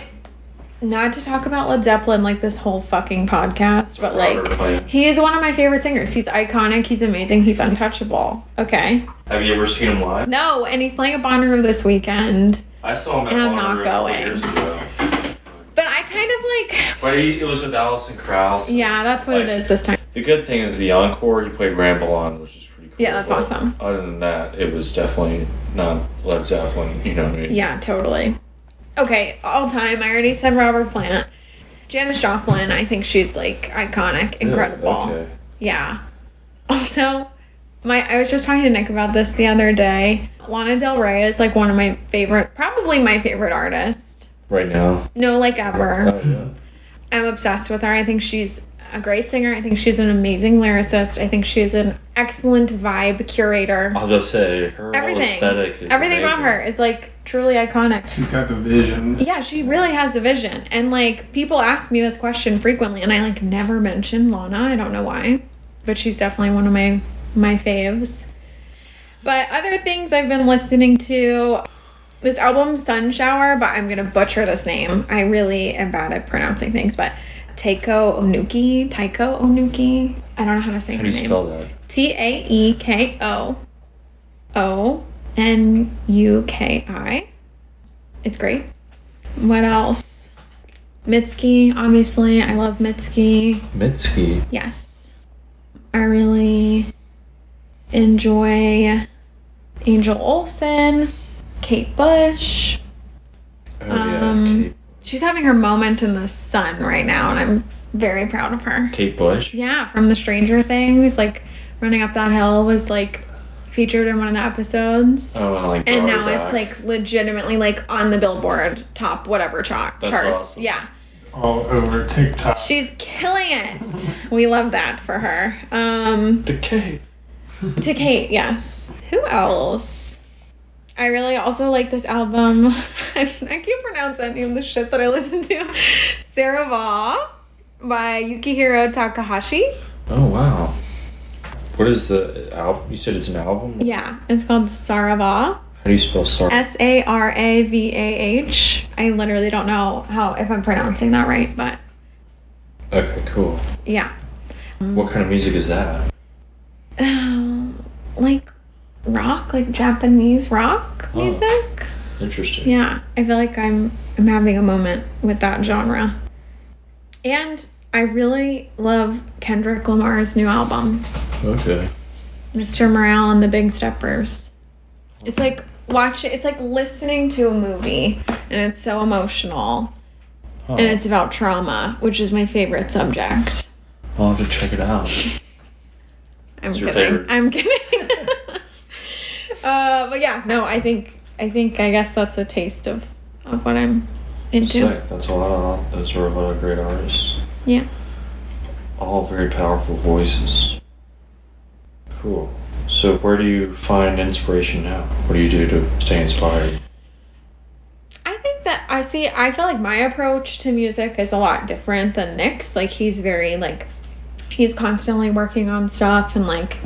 not to talk about Led Zeppelin like this whole fucking podcast, but Robert like, Plant. he is one of my favorite singers. He's iconic. He's amazing. He's untouchable. Okay. Have you ever seen him live? No, and he's playing at Bonnaroo this weekend. I saw him at And I'm Bonnaroo not a couple going. years ago. But I kind of like, But it was with Alison Krauss. yeah, that's what it is this time. The good thing is the encore, he played Ramble On, which is pretty cool. Yeah, that's but awesome. Other than that, it was definitely not Led Zeppelin, you know what I mean? Yeah, totally. Okay, all time. I already said Robert Plant. Janis Joplin, I think she's like iconic, incredible. Okay. Yeah. Also, I was just talking to Nick about this the other day. Lana Del Rey is like one of my favorite, probably my favorite artist. Right now? No, like ever. Oh, yeah. I'm obsessed with her. I think she's a great singer. I think she's an amazing lyricist. I think she's an excellent vibe curator. I'll just say, her whole Everything. aesthetic is Everything about amazing. her is like truly iconic. She's got the vision. Yeah, she really has the vision. And, like, people ask me this question frequently, and I, like, never mention Lana. I don't know why. But she's definitely one of my faves. But other things I've been listening to, this album, Sun Shower, but I'm going to butcher this name. I really am bad at pronouncing things, but Taeko Onuki. I don't know how to say her name. How do you spell that? Taekoounuki. It's great. What else? Mitski, obviously. I love Mitski. Mitski? Yes. I really enjoy Angel Olsen, Kate Bush. Oh, yeah, Kate. She's having her moment in the sun right now, and I'm very proud of her. Kate Bush? Yeah, from the Stranger Things, like, Running Up That Hill was, like, featured in one of the episodes. Oh, and, like, and now back. it's, like, legitimately, like, on the Billboard top whatever chart. That's awesome. Yeah. All over TikTok. She's killing it. We love that for her. To Kate. To Kate, yes. Who else? I really also like this album. I can't pronounce any of the shit that I listen to. Sarava by Yukihiro Takahashi. Oh, wow. What is the album? You said it's an album? Yeah, it's called Sarava. How do you spell Sarava? Saravah. I literally don't know if I'm pronouncing that right, but Okay, cool. yeah. What kind of music is that? Like rock, like Japanese rock music. Interesting. Yeah, I feel like I'm having a moment with that genre. And I really love Kendrick Lamar's new album. Okay. Mr. Morale and the Big Steppers. It's like it's like listening to a movie, and it's so emotional. Huh. And it's about trauma, which is my favorite subject. I'll have to check it out. What's your favorite? I'm kidding. But yeah, no, I guess that's a taste of what I'm into. Sick. Those are a lot of great artists. Yeah. All very powerful voices. Cool. So where do you find inspiration now? What do you do to stay inspired? I think that I feel like my approach to music is a lot different than Nick's. Like, he's very, like, he's constantly working on stuff and, like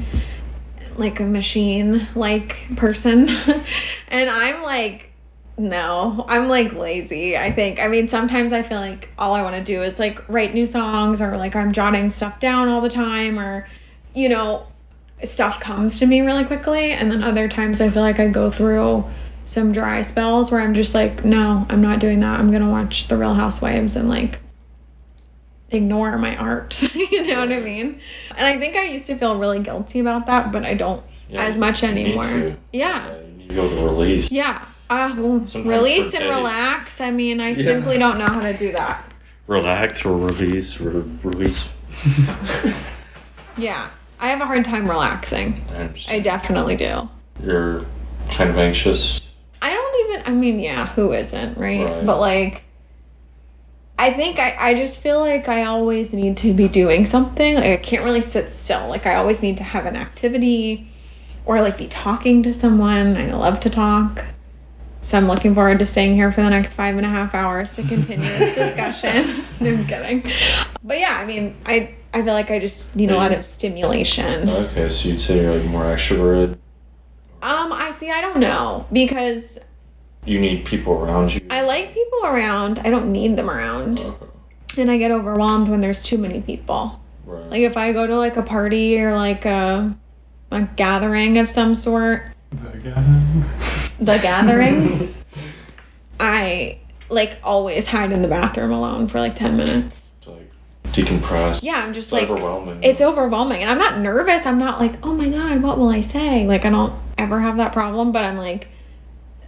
a machine, like, person. And I'm, like, no. I'm, like, lazy, I think. I mean, sometimes I feel like all I want to do is, like, write new songs, or, like, I'm jotting stuff down all the time, or, you know, stuff comes to me really quickly. And then other times I feel like I go through some dry spells where I'm just like, no, I'm not doing that. I'm gonna watch The Real Housewives and, like, ignore my art. You know what I mean? And I think I used to feel really guilty about that, but I don't as much anymore. You Yeah. You need to go to release. Yeah. Release and days. Relax. I mean, I simply don't know how to do that. Relax or release. Release. Yeah. I have a hard time relaxing. I definitely do. You're kind of anxious. Who isn't, right? But, like, I think I just feel like I always need to be doing something. Like, I can't really sit still. Like, I always need to have an activity or, like, be talking to someone. I love to talk. So I'm looking forward to staying here for the next 5.5 hours to continue this discussion. No, I'm kidding. But yeah, I mean, I feel like I just need a lot of stimulation. Okay, so you'd say you're, like, more extroverted? I don't know, because you need people around you. I like people around. I don't need them around. Okay. And I get overwhelmed when there's too many people. Right. Like, if I go to, like, a party or, like, a gathering of some sort. The gathering? I, like, always hide in the bathroom alone for, like, 10 minutes. To, like, decompress. Yeah, I'm just, it's like... overwhelming. It's overwhelming. And I'm not nervous. I'm not like, oh, my God, what will I say? Like, I don't ever have that problem. But I'm like,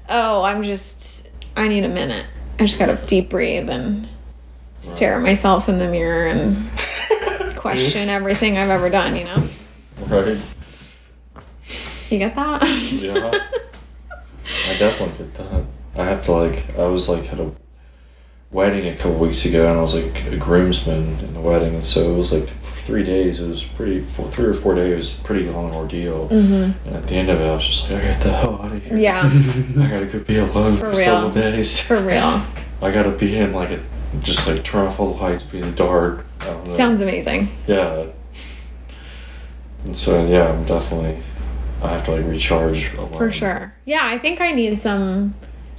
I need a minute. I just gotta deep breathe and stare at myself in the mirror and question everything I've ever done, you know? Right. You get that? Yeah. I definitely get that. I have to, like, I was, like, had a wedding a couple weeks ago, and I was like a groomsman in the wedding, and so it was like for 3 days. It was pretty 3 or 4 days. It was a pretty long ordeal. Mm-hmm. And at the end of it, I was just like, I gotta get the hell out of here. Yeah. I gotta go be alone for several days. For real. I gotta be in like just like turn off all the lights, be in the dark. I don't know. Sounds amazing. Yeah. And so yeah, I have to like recharge alone. For sure. Yeah, I think I need some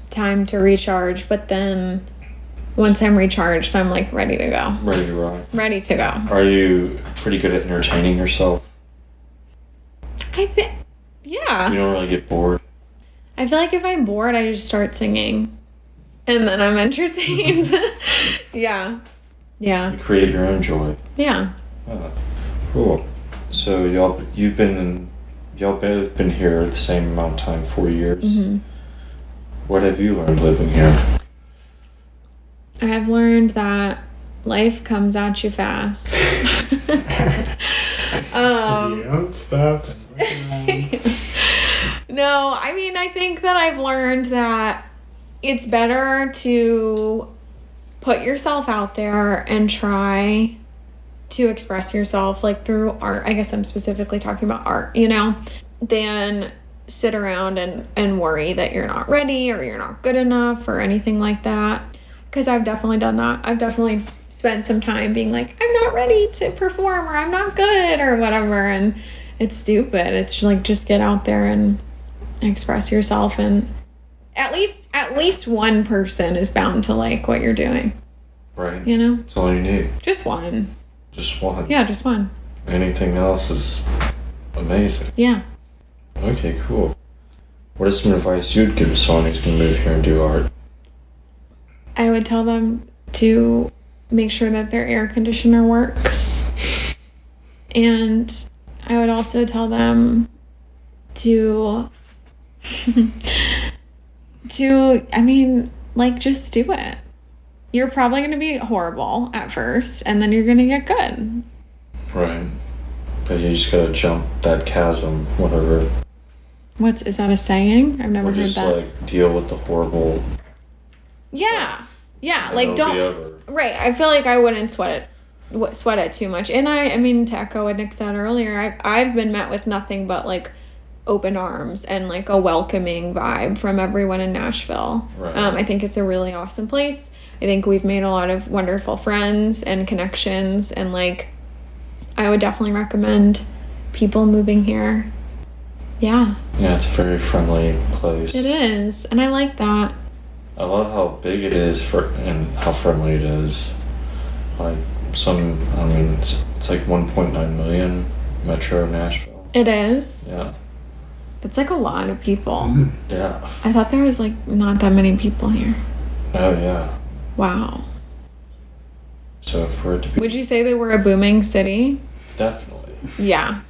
time to recharge, but then once I'm recharged, I'm like ready to go. Ready to rock. Ready to go. Are you pretty good at entertaining yourself? I think, yeah. You don't really get bored? I feel like if I'm bored, I just start singing. And then I'm entertained. Yeah. Yeah. You create your own joy. Yeah. Cool. So y'all both been here the same amount of time, 4 years. Mm-hmm. What have you learned living here? I have learned that life comes at you fast. You don't stop. No, I mean, I think that I've learned that it's better to put yourself out there and try to express yourself, like through art. I guess I'm specifically talking about art, than sit around and worry that you're not ready or you're not good enough or anything like that. Because I've definitely done that. I've definitely spent some time being like, I'm not ready to perform, or I'm not good, or whatever. And it's stupid. It's like, just get out there and express yourself. And at least one person is bound to like what you're doing. Right. That's all you need. Just one. Just one. Yeah, just one. Anything else is amazing. Yeah. Okay, cool. What is some advice you'd give to someone who's going to move here and do art? I would tell them to make sure that their air conditioner works. And I would also tell them to just do it. You're probably going to be horrible at first, and then you're going to get good. Right. But you just got to jump that chasm, whatever. Is that a saying? I've never heard that. Or just like deal with the horrible. Yeah. Yeah, and like it'll be over. Right. I feel like I wouldn't sweat it too much. And I mean, to echo what Nick said earlier, I've been met with nothing but like open arms and like a welcoming vibe from everyone in Nashville. Right. I think it's a really awesome place. I think we've made a lot of wonderful friends and connections, and like I would definitely recommend people moving here. Yeah. Yeah, it's a very friendly place. It is, and I like that. I love how big it is and how friendly it is. Like it's like 1.9 million Metro Nashville. It is. Yeah. It's like a lot of people. Yeah. I thought there was like not that many people here. Oh yeah. Wow. So for it to be. Would you say they were a booming city? Definitely. Yeah.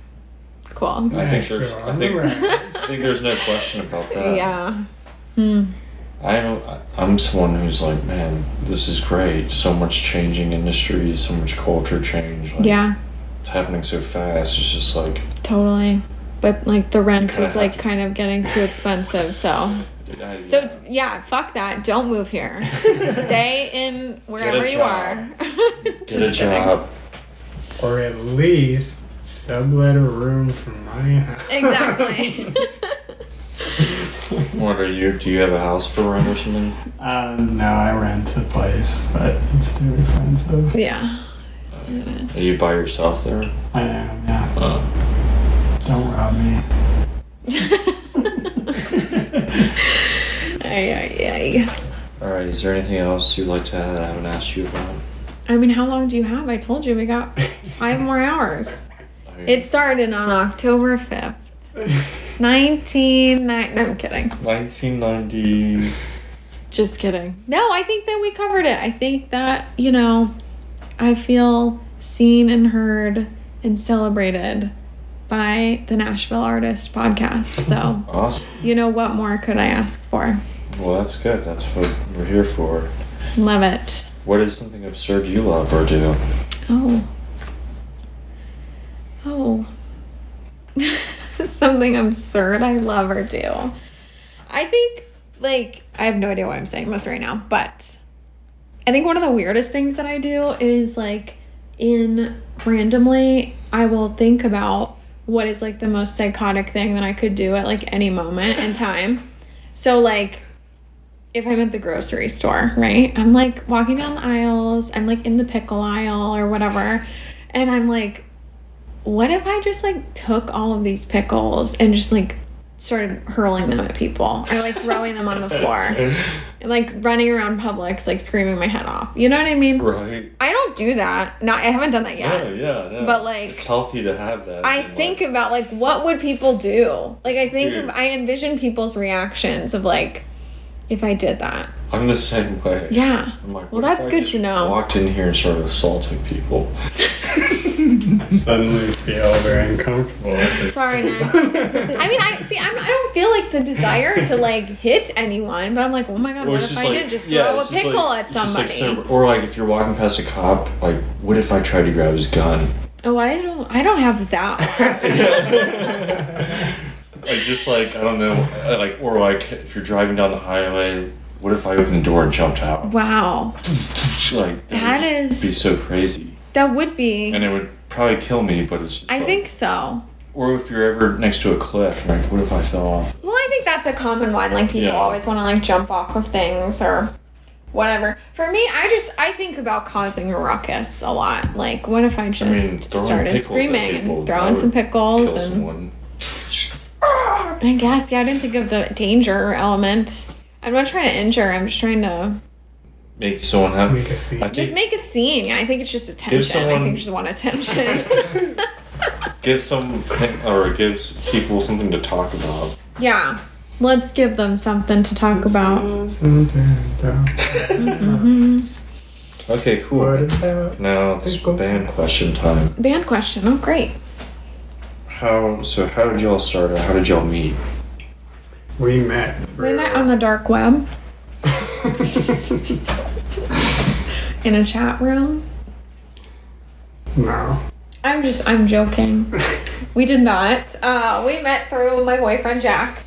Cool. I think there's no question about that. Yeah. I'm someone who's like, man, this is great. So much changing industry, so much culture change. Like, yeah. It's happening so fast. It's just like. Totally. But like the rent is like kind of getting too expensive, so. So yeah, fuck that. Don't move here. Stay in wherever you are. Get a job. Or at least sublet a room from my house. Exactly. What are you? Do you have a house for rent or something? No, I rent a place, but it's too expensive. Yeah. It is. Are you by yourself there? I am, yeah. Don't rob me. Alright, is there anything else you'd like to add that I haven't asked you about? I mean, how long do you have? I told you we got 5 more hours. It started on October 5th. No, I'm kidding. 1990. Just kidding. No, I think that we covered it. I think that, I feel seen and heard and celebrated by the Nashville Artist podcast. So, awesome. What more could I ask for? Well, that's good. That's what we're here for. Love it. What is something absurd you love or do? Oh. Something absurd I love or do. I think, I have no idea why I'm saying this right now, but I think one of the weirdest things that I do is like randomly I will think about what is like the most psychotic thing that I could do at like any moment in time. So like if I'm at the grocery store, right? I'm like walking down the aisles, I'm like in the pickle aisle or whatever, and I'm like, what if I just like took all of these pickles and just like started hurling them at people or like throwing them on the floor and like running around Publix like screaming my head off. You know what I mean? Right. I don't do that. No, I haven't done that yet. Yeah. But like it's healthy to have that. I think about like what would people do? Like I think I envision people's reactions of like if I did that. I'm the same way. Yeah. I'm like, well, that's good to know. Walked in here and started assaulting people. Suddenly feel very uncomfortable. Sorry, Nick. I mean, I don't feel like the desire to like hit anyone, but I'm like, oh my god, what if I did just throw a pickle at somebody? Or like if you're walking past a cop, like what if I tried to grab his gun? Oh, I don't have that one. Like just like I don't know, like or like if you're driving down the highway, what if I opened the door and jumped out? Wow. Like that would be so crazy. That would be. And it would probably kill me, but it's just I think so. Or if you're ever next to a cliff, like what if I fell off? Well, I think that's a common one. Like people always want to like jump off of things or whatever. For me, I think about causing a ruckus a lot. Like what if I just started screaming and throwing some pickles kill and someone. I guess, yeah, I didn't think of the danger element. I'm not trying to injure, I'm just trying to make someone happy. Make a scene. Just make a scene. I think it's just attention. I think you just want attention. gives people something to talk about. Yeah. Let's give them something to talk about. Mm-hmm. Okay, cool. Now it's band question time. Band question. Oh, great. How did y'all start out? How did y'all meet? We met on the dark web. In a chat room. No. I'm joking. We did not. We met through my boyfriend Jack,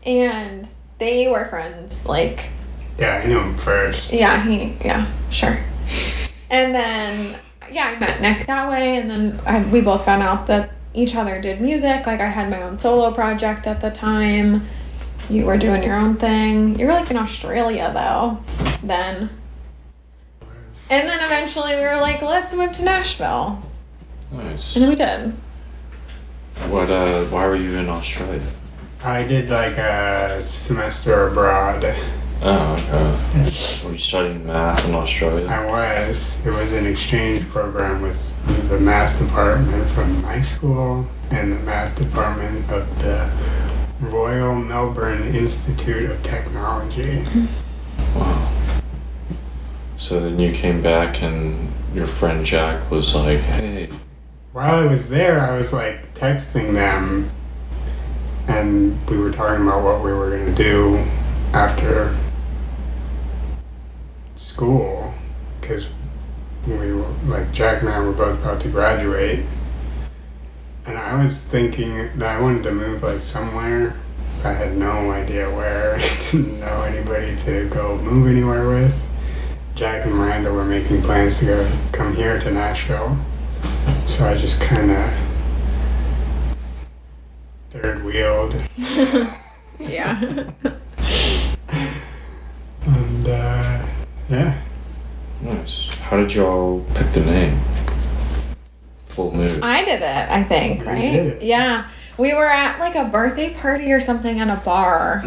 and they were friends. Like. Yeah, I knew him first. Yeah, sure. And then I met Nick that way, and then we both found out that each other did music. Like I had my own solo project at the time. You were doing your own thing. You were like in Australia though, then. And then eventually we were like, let's move to Nashville. Nice. And then we did. Why were you in Australia? I did like a semester abroad. Oh, okay. Were you studying math in Australia? I was. It was an exchange program with the math department from my school and the math department of the Royal Melbourne Institute of Technology. Wow. So then you came back and your friend Jack was like, hey. While I was there, I was like texting them and we were talking about what we were going to do after school, because we were like Jack and I were both about to graduate, and I was thinking that I wanted to move like somewhere. I had no idea where. I didn't know anybody to go move anywhere with. Jack and Miranda were making plans to come here to Nashville, so I just kind of third wheeled. Yeah. And yeah. Nice. How did y'all pick the name? Full Mood. I did it, I think, right? You did it. Yeah. We were at like a birthday party or something at a bar.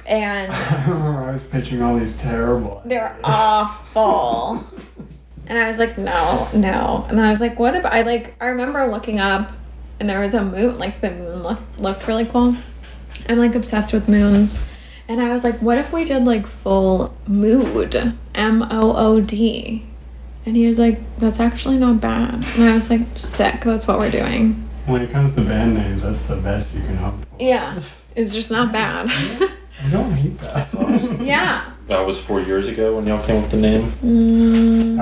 And I was pitching all these terrible. They were awful. And I was like, no. And then I was like, what if I remember looking up and there was a moon, like the moon looked really cool. I'm like obsessed with moons. And I was like, what if we did like Full Mood, MOOD? And he was like, that's actually not bad. And I was like, sick, that's what we're doing. When it comes to band names, that's the best you can hope for. Yeah, it's just not bad. I don't hate that. That's awesome. Yeah. That was 4 years ago when y'all came up with the name? We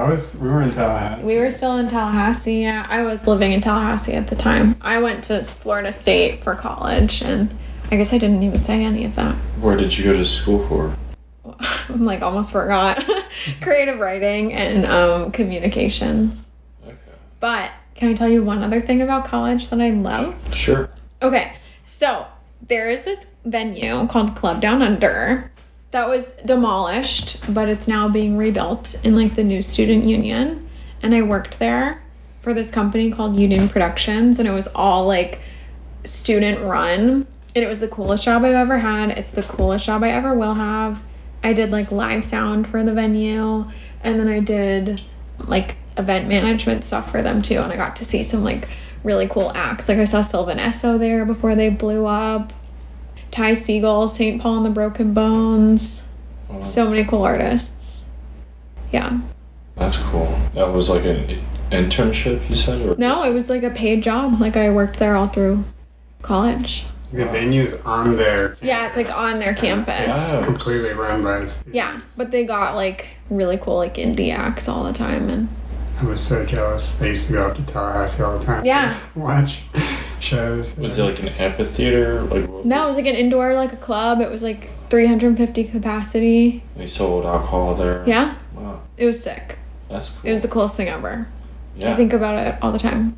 were in Tallahassee. We were still in Tallahassee, yeah. I was living in Tallahassee at the time. I went to Florida State for college, and I guess I didn't even say any of that. Where did you go to school for? I'm like almost forgot. creative writing and communications. Okay. But can I tell you one other thing about college that I love? Sure. Okay, so there is this venue called Club Down Under that was demolished, but it's now being rebuilt in like the new student union. And I worked there for this company called Union Productions, and it was all like student run. And it was the coolest job I've ever had. It's the coolest job I ever will have. I did like live sound for the venue, and then I did like event management stuff for them too. And I got to see some like really cool acts. Like I saw Sylvan Esso there before they blew up. Ty Segall, St. Paul and the Broken Bones. Wow. So many cool artists. Yeah. That's cool. That was like an internship, you said? Or No, it was like a paid job. Like I worked there all through college. The venue's on their campus. Yeah, it's like on their campus. It's completely run by students. Yeah, but they got like really cool like indie acts all the time, and I was so jealous. I used to go up to Tallahassee all the time. Yeah. To watch shows. Was it like an amphitheater? Like what no, it was like an indoor like a club. It was like 350 capacity. They sold alcohol there? Yeah. Wow. It was sick. That's cool. It was the coolest thing ever. Yeah. I think about it all the time.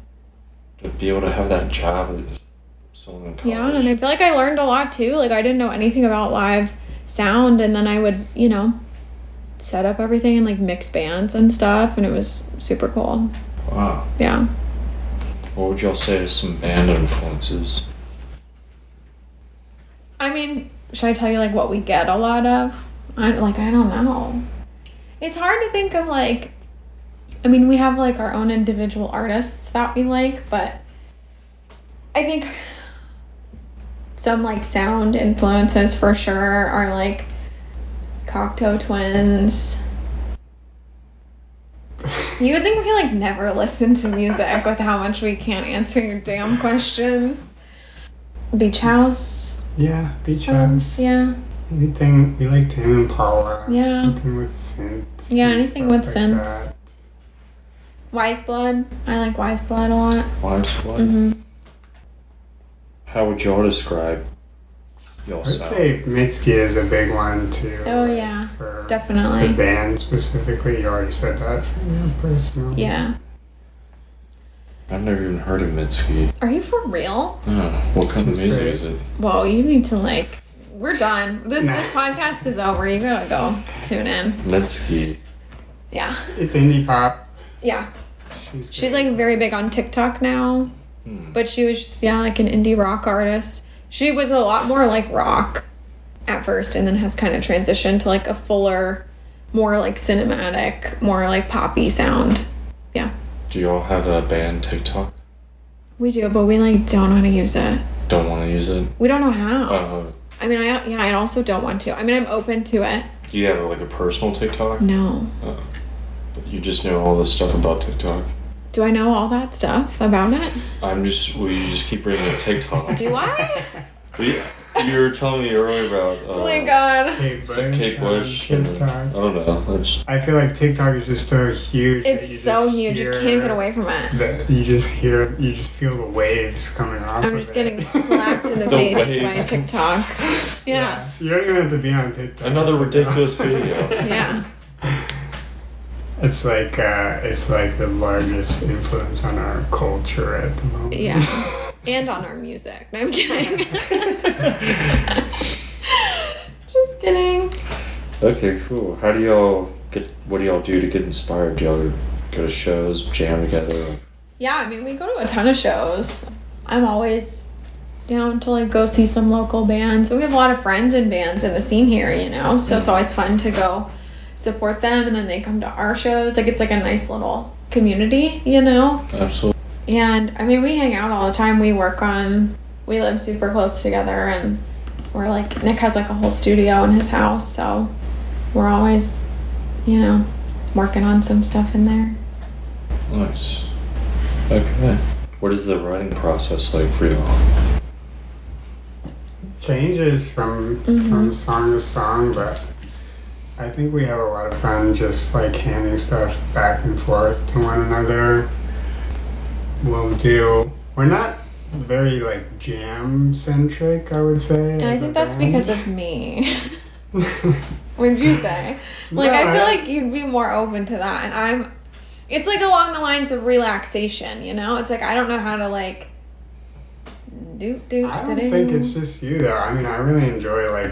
To be able to have that job is someone in college. Yeah, and I feel like I learned a lot too. Like I didn't know anything about live sound, and then I would, set up everything and like mix bands and stuff, and it was super cool. Wow. Yeah. What would y'all say to some band influences? I mean, should I tell you like what we get a lot of? I don't know. It's hard to think of like, I mean, we have like our own individual artists that we like, but I think some like sound influences for sure are like Cocteau Twins. You would think we like never listen to music with how much we can't answer your damn questions. Beach House. Yeah, Beach House. Yeah. Anything, we like Tame Impala. Yeah. Anything with synth. Yeah, anything with synths. that. Wise Blood. I like Wise Blood a lot. Wise Blood? Mm-hmm. How would y'all describe y'all I'd sound? say Mitski is a big one too. Oh, like, yeah. For Definitely. the band specifically, you already said that for your personal. Yeah. I've never even heard of Mitski. Are you for real? Oh, what kind of It's music great. is it? Whoa, you need to like. We're done. This Nah. podcast is over. You gotta go tune in. Mitski. Yeah. It's indie pop. Yeah. She's She's great. like very big on TikTok now. But she was just, like an indie rock artist. She was a lot more like rock at first, and then has kind of transitioned to like a fuller, more like cinematic, more like poppy sound. Yeah. Do y'all have a band TikTok? We do, but we like don't know how to use it. Don't want to use it? We don't know how. Uh, I mean, I also don't want to. I mean, I'm open to it. do you have like a personal TikTok? No. But you just know all this stuff about TikTok? Do I know all that stuff about it? You just keep bringing up TikTok. Do I? You were telling me earlier about Oh my god. Kate Bush. Kate Bush. And, TikTok. I don't know. That's, I feel like TikTok is just so huge. that you It's so just huge. You hear can't get away from it. that you just feel the waves coming off. I'm of just it. getting slapped in the The face by waves. TikTok. Yeah. You don't even have to be on TikTok. another ridiculous video. Yeah. It's like the largest influence on our culture at the moment. Yeah. And on our music. No, I'm kidding. Just kidding. Okay, cool. What do y'all do to get inspired? Do y'all go to shows, jam together? Yeah, I mean, we go to a ton of shows. I'm always down to like go see some local bands. We have a lot of friends in bands in the scene here, so it's always fun to go support them, and then they come to our shows. Like, it's like a nice little community, Absolutely. And I mean, we hang out all the time. We live super close together, and we're like, Nick has like a whole studio in his house, so we're always, working on some stuff in there. Nice. Okay. What is the writing process like for y'all? Changes from song to song, but I think we have a lot of fun just like handing stuff back and forth to one another. We're not very like jam centric, I would say. And I as think a that's band. because of me. Would you say? Like, No, I feel like you'd be more open to that, and it's like along the lines of relaxation, you know? It's like, I don't know how to, like, I don't think it's just you, though. I mean, I really enjoy, like,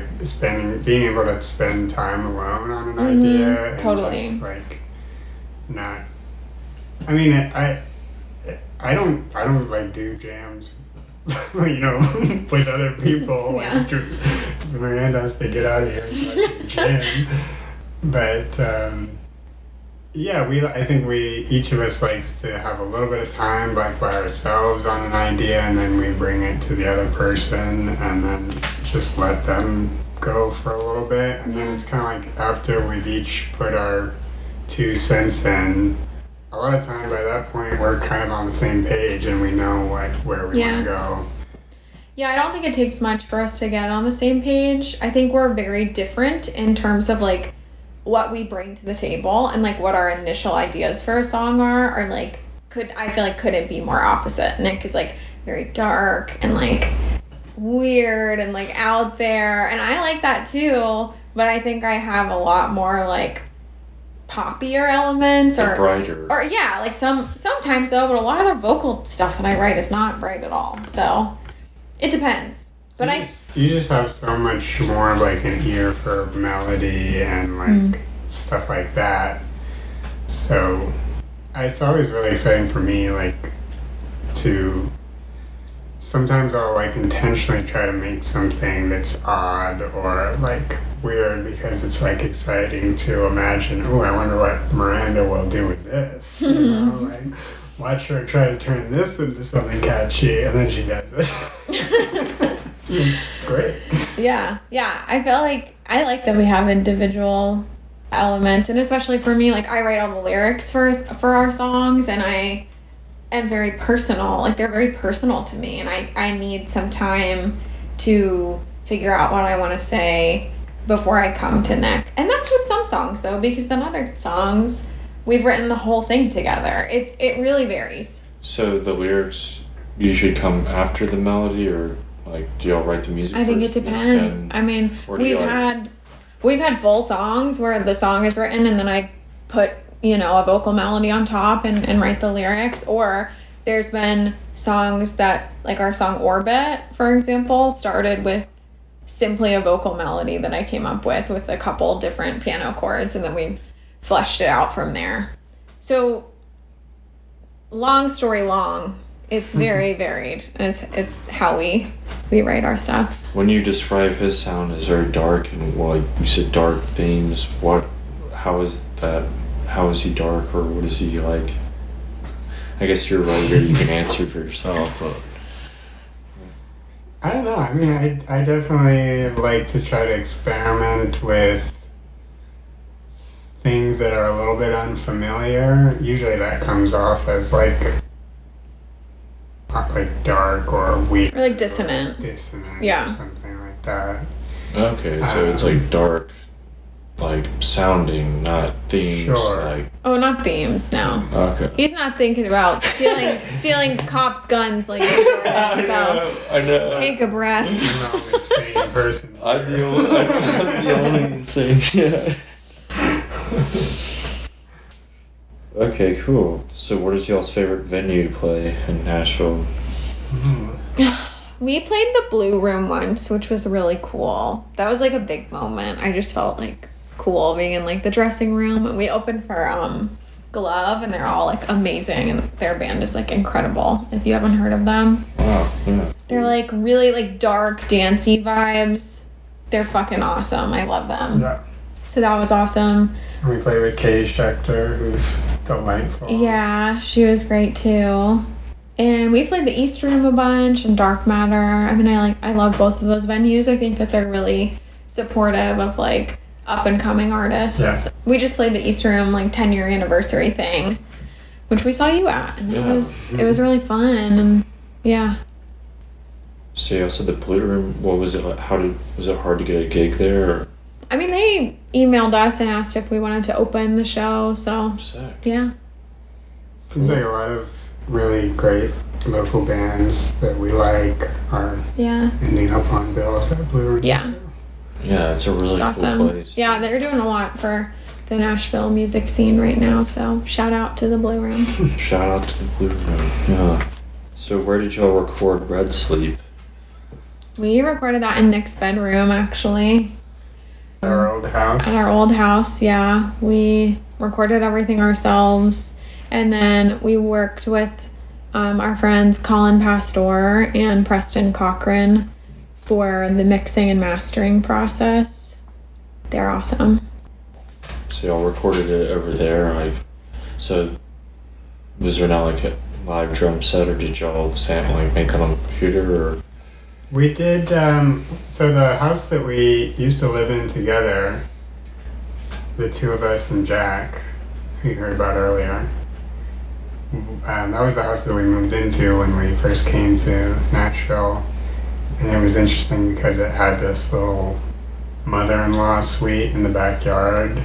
being able to spend time alone on an idea. And totally. just, like, not, I mean, I don't, like, do jams, you know, with other people. Yeah. Like, Miranda has to get out of here so I can jam. But, yeah, I think each of us likes to have a little bit of time, like, by ourselves on an idea, and then we bring it to the other person, and then just let them go for a little bit. And then it's kind of like after we've each put our 2 cents in, a lot of time by that point we're kind of on the same page and we know where we want to go. Yeah, I don't think it takes much for us to get on the same page. I think we're very different in terms of, like, what we bring to the table and, like, what our initial ideas for a song are, or, like, I feel like couldn't be more opposite. Nick is, like, very dark and, like, weird and, like, out there, and I like that too, but I think I have a lot more, like, poppier elements, or brighter, or yeah, like sometimes though, but a lot of the vocal stuff that I write is not bright at all, so it depends. But you just have so much more of, like, an ear for melody and, like, stuff like that. So it's always really exciting for me, like, to sometimes I'll, like, intentionally try to make something that's odd or, like, weird because it's, like, exciting to imagine, oh, I wonder what Miranda will do with this. You know, like, watch her try to turn this into something catchy, and then she does it. It's great. Yeah. I feel like I like that we have individual elements, and especially for me, like, I write all the lyrics for our songs, and I am very personal. Like, they're very personal to me, and I need some time to figure out what I want to say before I come to Nick. And that's with some songs, though, because then other songs we've written the whole thing together. It really varies. So the lyrics usually come after the melody, or, like, do y'all write the music I think first? it depends. I mean, we've had full songs where the song is written and then I put, you know, a vocal melody on top and write the lyrics. Or there's been songs that, like our song Orbit, for example, started with simply a vocal melody that I came up with a couple different piano chords, and then we fleshed it out from there. So, long story long, it's very varied. It's how we write our stuff. When you describe his sound as very dark, and, well, like you said, dark themes, how is that? How is he dark, or what is he like? I guess you're right here, you can answer for yourself, but I don't know. I mean, I definitely like to try to experiment with things that are a little bit unfamiliar. Usually that comes off as like dark or weird. Or like dissonant. Or something like that. Okay, so it's like dark, like sounding, not themes. Sure. Like. Oh, not themes, no. Okay. He's not thinking about stealing cops' guns like Jordan, so I know. take a breath. I'm the only sane person. I'm the only insane. Yeah. Okay, cool. So, what is y'all's favorite venue to play in Nashville? We played the Blue Room once, which was really cool. That was like a big moment. I just felt like cool being in like the dressing room, and we opened for Glove, and they're all like amazing, and their band is like incredible. If you haven't heard of them, Wow, yeah. They're like really like dark dancey vibes. They're fucking awesome. I love them. Yeah. So that was awesome. And we played with Kay Schechter, who's delightful. Yeah, she was great too. And we played the East Room a bunch and Dark Matter. I mean, I love both of those venues. I think that they're really supportive of like up and coming artists. Yeah. We just played the East Room like 10-year anniversary thing, which we saw you at, and it was really fun, and yeah. So you also the Blue Room. What was it like? Was it hard to get a gig there? Or? I mean, they emailed us and asked if we wanted to open the show, so Sick. Yeah. Seems like a lot of really great local bands that we like are ending up on bills at Blue Room. Yeah. So. Yeah, it's a really It's cool awesome. place. Yeah, they're doing a lot for the Nashville music scene right now, so shout out to the Blue Room. Shout out to the Blue Room. Yeah. So where did y'all record Red Sleep? We recorded that in Nick's bedroom, actually. Our old house. At our old house, yeah. We recorded everything ourselves, and then we worked with our friends Colin Pastor and Preston Cochran for the mixing and mastering process. They're awesome. So y'all recorded it over there, like, so was there not like a live drum set, or did y'all make it on the computer, or? We did, so the house that we used to live in together, the two of us and Jack, who you heard about earlier, that was the house that we moved into when we first came to Nashville. And it was interesting because it had this little mother-in-law suite in the backyard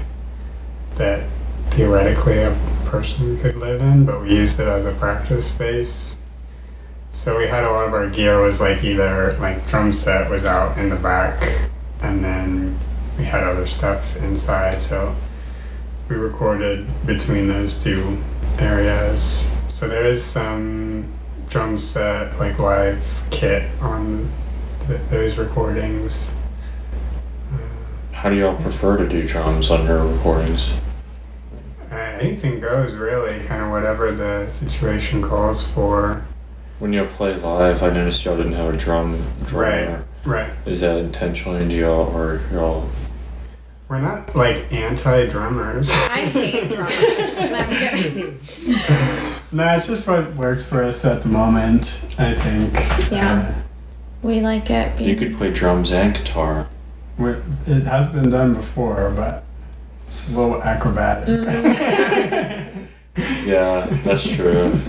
that theoretically a person could live in, but we used it as a practice space. So we had a lot of our gear was either drum set was out in the back, and then we had other stuff inside. So we recorded between those two areas. So there is some drum set live kit on those recordings. How do y'all prefer to do drums on your recordings? Anything goes, really, kind of whatever the situation calls for. When you play live, I noticed y'all didn't have a drummer. Right. Is that intentionally? Do y'all, or y'all? We're not anti-drummers. I hate drummers. No, it's just what works for us at the moment, I think. Yeah. We like it. You could play drums and guitar. It has been done before, but it's a little acrobatic. Yeah, that's true.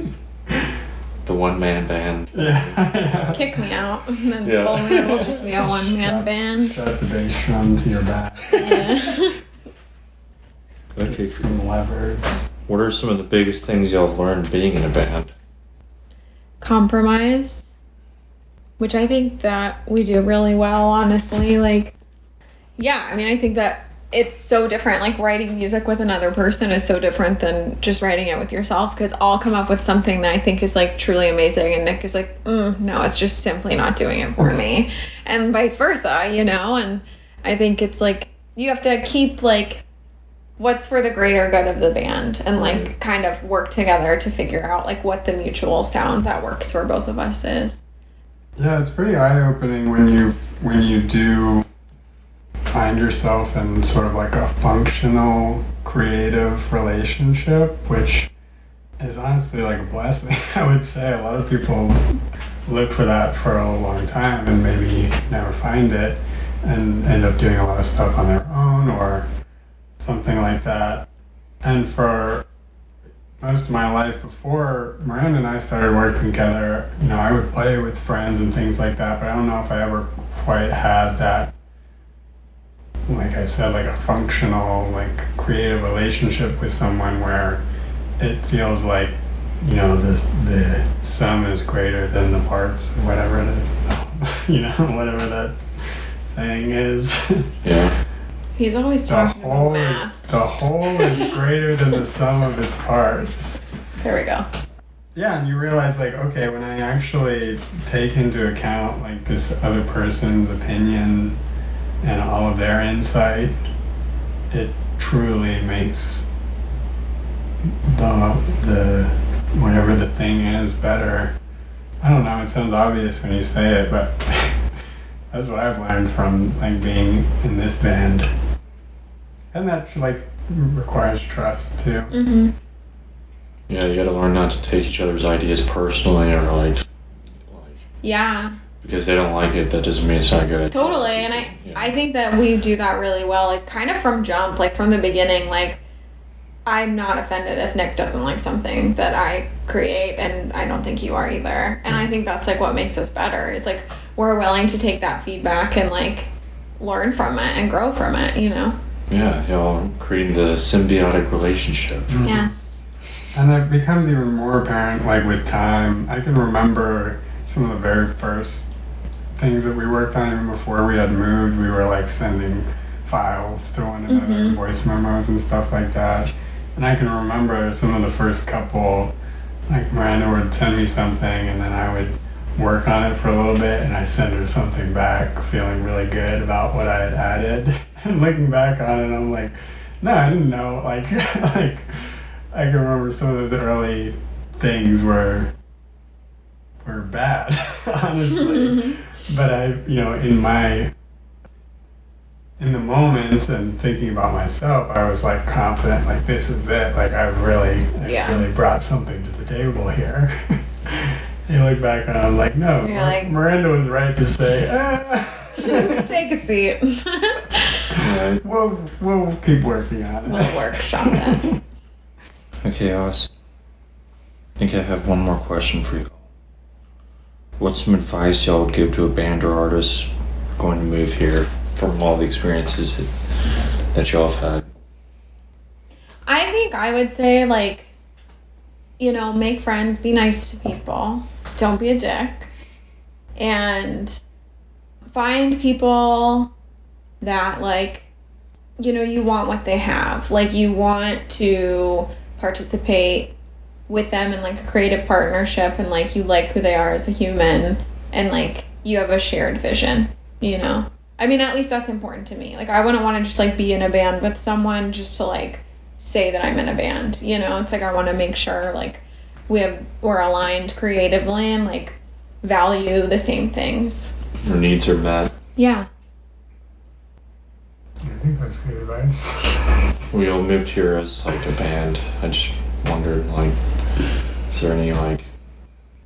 The one-man band. Yeah. Kick me out, and then Yeah. pull me, we'll just be a one-man band. Strap the bass drum to your back. Yeah. Okay. Some levers. What are some of the biggest things y'all have learned being in a band? Compromise, which I think that we do really well, honestly. I think that it's so different. Writing music with another person is so different than just writing it with yourself, because I'll come up with something that I think is truly amazing, and Nick is no, it's just simply not doing it for me, and vice versa, and I think it's you have to keep what's for the greater good of the band, and kind of work together to figure out what the mutual sound that works for both of us is. Yeah, it's pretty eye-opening when you do find yourself in sort of a functional creative relationship, which is honestly a blessing. I would say a lot of people look for that for a long time and maybe never find it and end up doing a lot of stuff on their own or something like that. And for most of my life before Miranda and I started working together, I would play with friends and things like that, but I don't know if I ever quite had that, like I said, a functional, creative relationship with someone where it feels the sum is greater than the parts, whatever it is, whatever that saying is. Yeah. He's always talking about math. The whole is greater than the sum of its parts. There we go. Yeah, and you realize, okay, when I actually take into account, this other person's opinion and all of their insight, it truly makes the whatever the thing is better. I don't know, it sounds obvious when you say it, but that's what I've learned from being in this band. And that requires trust too. Mm-hmm. Yeah, you gotta learn not to take each other's ideas personally, or Yeah. because they don't like it, that doesn't mean it's not good. Totally, and I think that we do that really well, kind of from jump, from the beginning, I'm not offended if Nick doesn't like something that I create, and I don't think you are either. And I think that's what makes us better, is we're willing to take that feedback and learn from it and grow from it, Yeah, y'all creating the symbiotic relationship. Mm-hmm. Yes. And it becomes even more apparent with time. I can remember some of the very first things that we worked on even before we had moved. We were like sending files to one another, voice memos and stuff like that. And I can remember some of the first couple, like Miranda would send me something and then I would work on it for a little bit and I'd send her something back feeling really good about what I had added. And looking back on it, I'm like, no, I didn't know. Like I can remember some of those early things were bad, honestly. But in the moment and thinking about myself, I was like confident, like this is it. Like I really brought something to the table here. You look back on it, I'm like, no, Miranda was right to say, take a seat. Yeah, we'll keep working on it. We'll workshop that. Okay, Oz. I think I have one more question for you. What's some advice y'all would give to a band or artist going to move here from all the experiences that y'all have had? I think I would say, like, make friends, be nice to people, don't be a dick, and find people that, like, you want what they have. Like, you want to participate with them in, like, a creative partnership, and, like, you like who they are as a human, and, like, you have a shared vision, I mean, at least that's important to me. Like, I wouldn't want to just, like, be in a band with someone just to, like, say that I'm in a band, It's like I want to make sure, like, we're aligned creatively and, like, value the same things. Your needs are met. Yeah. I think that's good advice. We all moved here as, like, a band. I just wondered, like, is there any, like,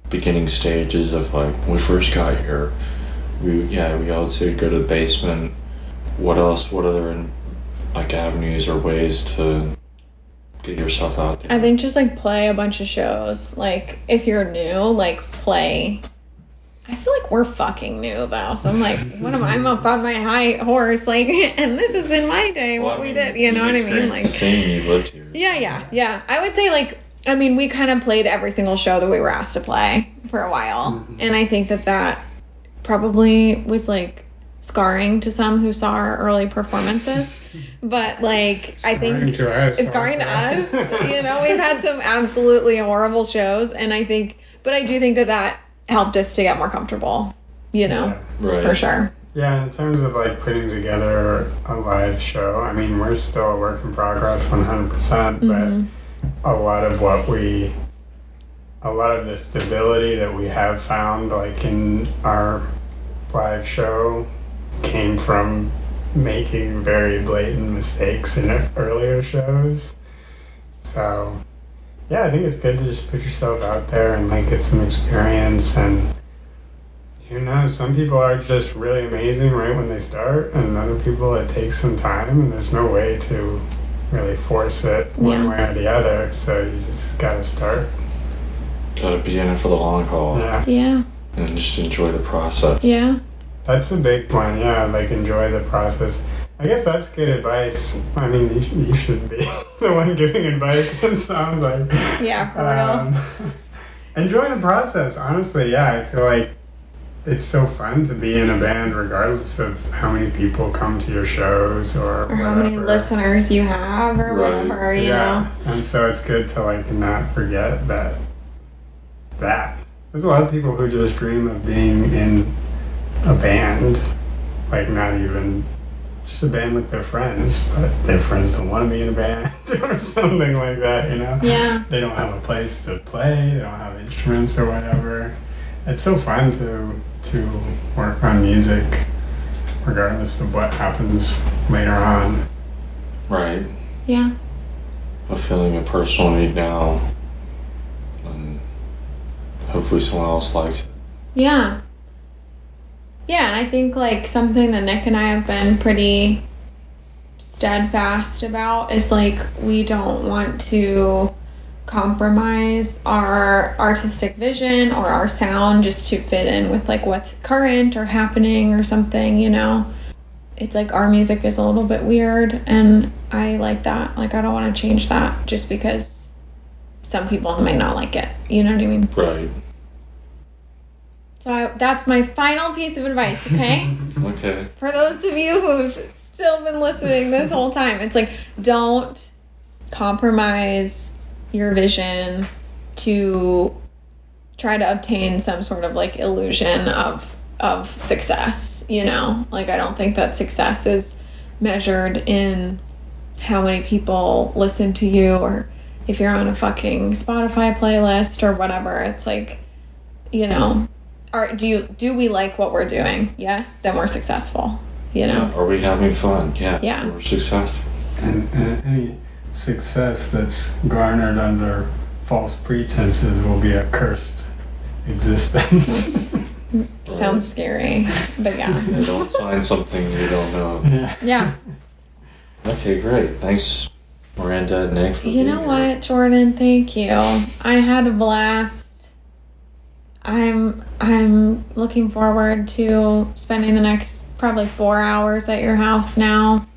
beginning stages of, like, when we first got here, we all said go to the basement. What other, like, avenues or ways to get yourself out there? I think just, like, play a bunch of shows. Like, if you're new, like, play. I feel like we're fucking new, though. So I'm like, I'm up on my high horse, like, and this is in my day what we did, you know what I mean? Like, the same, you lived here. Yeah. I would say, like, I mean, we kind of played every single show that we were asked to play for a while. And I think that probably was, like, scarring to some who saw our early performances. But, like, I think it's scarring to us. We've had some absolutely horrible shows. And I do think that helped us to get more comfortable, Right. For sure. Yeah, in terms of, like, putting together a live show, I mean, we're still a work in progress 100%, but a lot of the stability that we have found, like, in our live show came from making very blatant mistakes in earlier shows. So, yeah, I think it's good to just put yourself out there and, like, get some experience. And who knows, some people are just really amazing right when they start, and other people it takes some time, and there's no way to really force it one way or the other. So you just gotta start. Gotta be in it for the long haul. Yeah. And just enjoy the process. Yeah. That's a big one. Yeah, like, enjoy the process. I guess that's good advice. I mean, you should be the one giving advice, it sounds like. Yeah, for real. Enjoy the process, honestly. Yeah, I feel like it's so fun to be in a band regardless of how many people come to your shows or how many listeners you have or whatever, you know. And so it's good to, like, not forget that. There's a lot of people who just dream of being in a band, like, not even just a band with their friends, but their friends don't want to be in a band or something like that, Yeah. They don't have a place to play, they don't have instruments or whatever. It's so fun to work on music regardless of what happens later on. Right. Yeah. Fulfilling a personal need now, and hopefully someone else likes it. Yeah. Yeah, and I think, like, something that Nick and I have been pretty steadfast about is, like, we don't want to compromise our artistic vision or our sound just to fit in with, like, what's current or happening or something, It's like our music is a little bit weird, and I like that. Like, I don't want to change that just because some people might not like it. You know what I mean? Right. So that's my final piece of advice, okay? Okay. For those of you who have still been listening this whole time, it's like, don't compromise your vision to try to obtain some sort of like illusion of success, you know? Like, I don't think that success is measured in how many people listen to you, or if you're on a fucking Spotify playlist or whatever. It's like, you know, do we like what we're doing? Yes, then we're successful, you know? Yeah. Are we having fun? Yeah. Yeah. So we're successful. And any success that's garnered under false pretenses will be a cursed existence. Sounds scary, but yeah. You don't sign something you don't know. Yeah. Okay, great. Thanks, Miranda and Nick, for You being know here. what, Jordan? Thank you. I had a blast. I'm looking forward to spending the next probably 4 hours at your house now.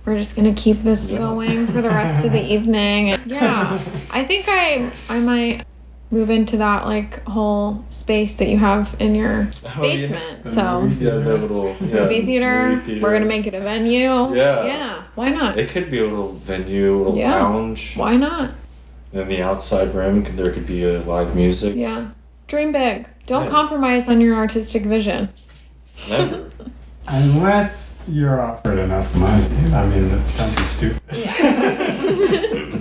We're just gonna keep this going for the rest of the evening. And yeah, I think I might move into that like whole space that you have in your basement. Yeah. So Yeah, the little movie theater. We're gonna make it a venue. Yeah. Why not? It could be a little venue, a little lounge. Why not? In the outside room, there could be a live music. Yeah. Dream big. Don't compromise on your artistic vision. Never. Unless you're offered enough money. I mean, don't be stupid. Yeah.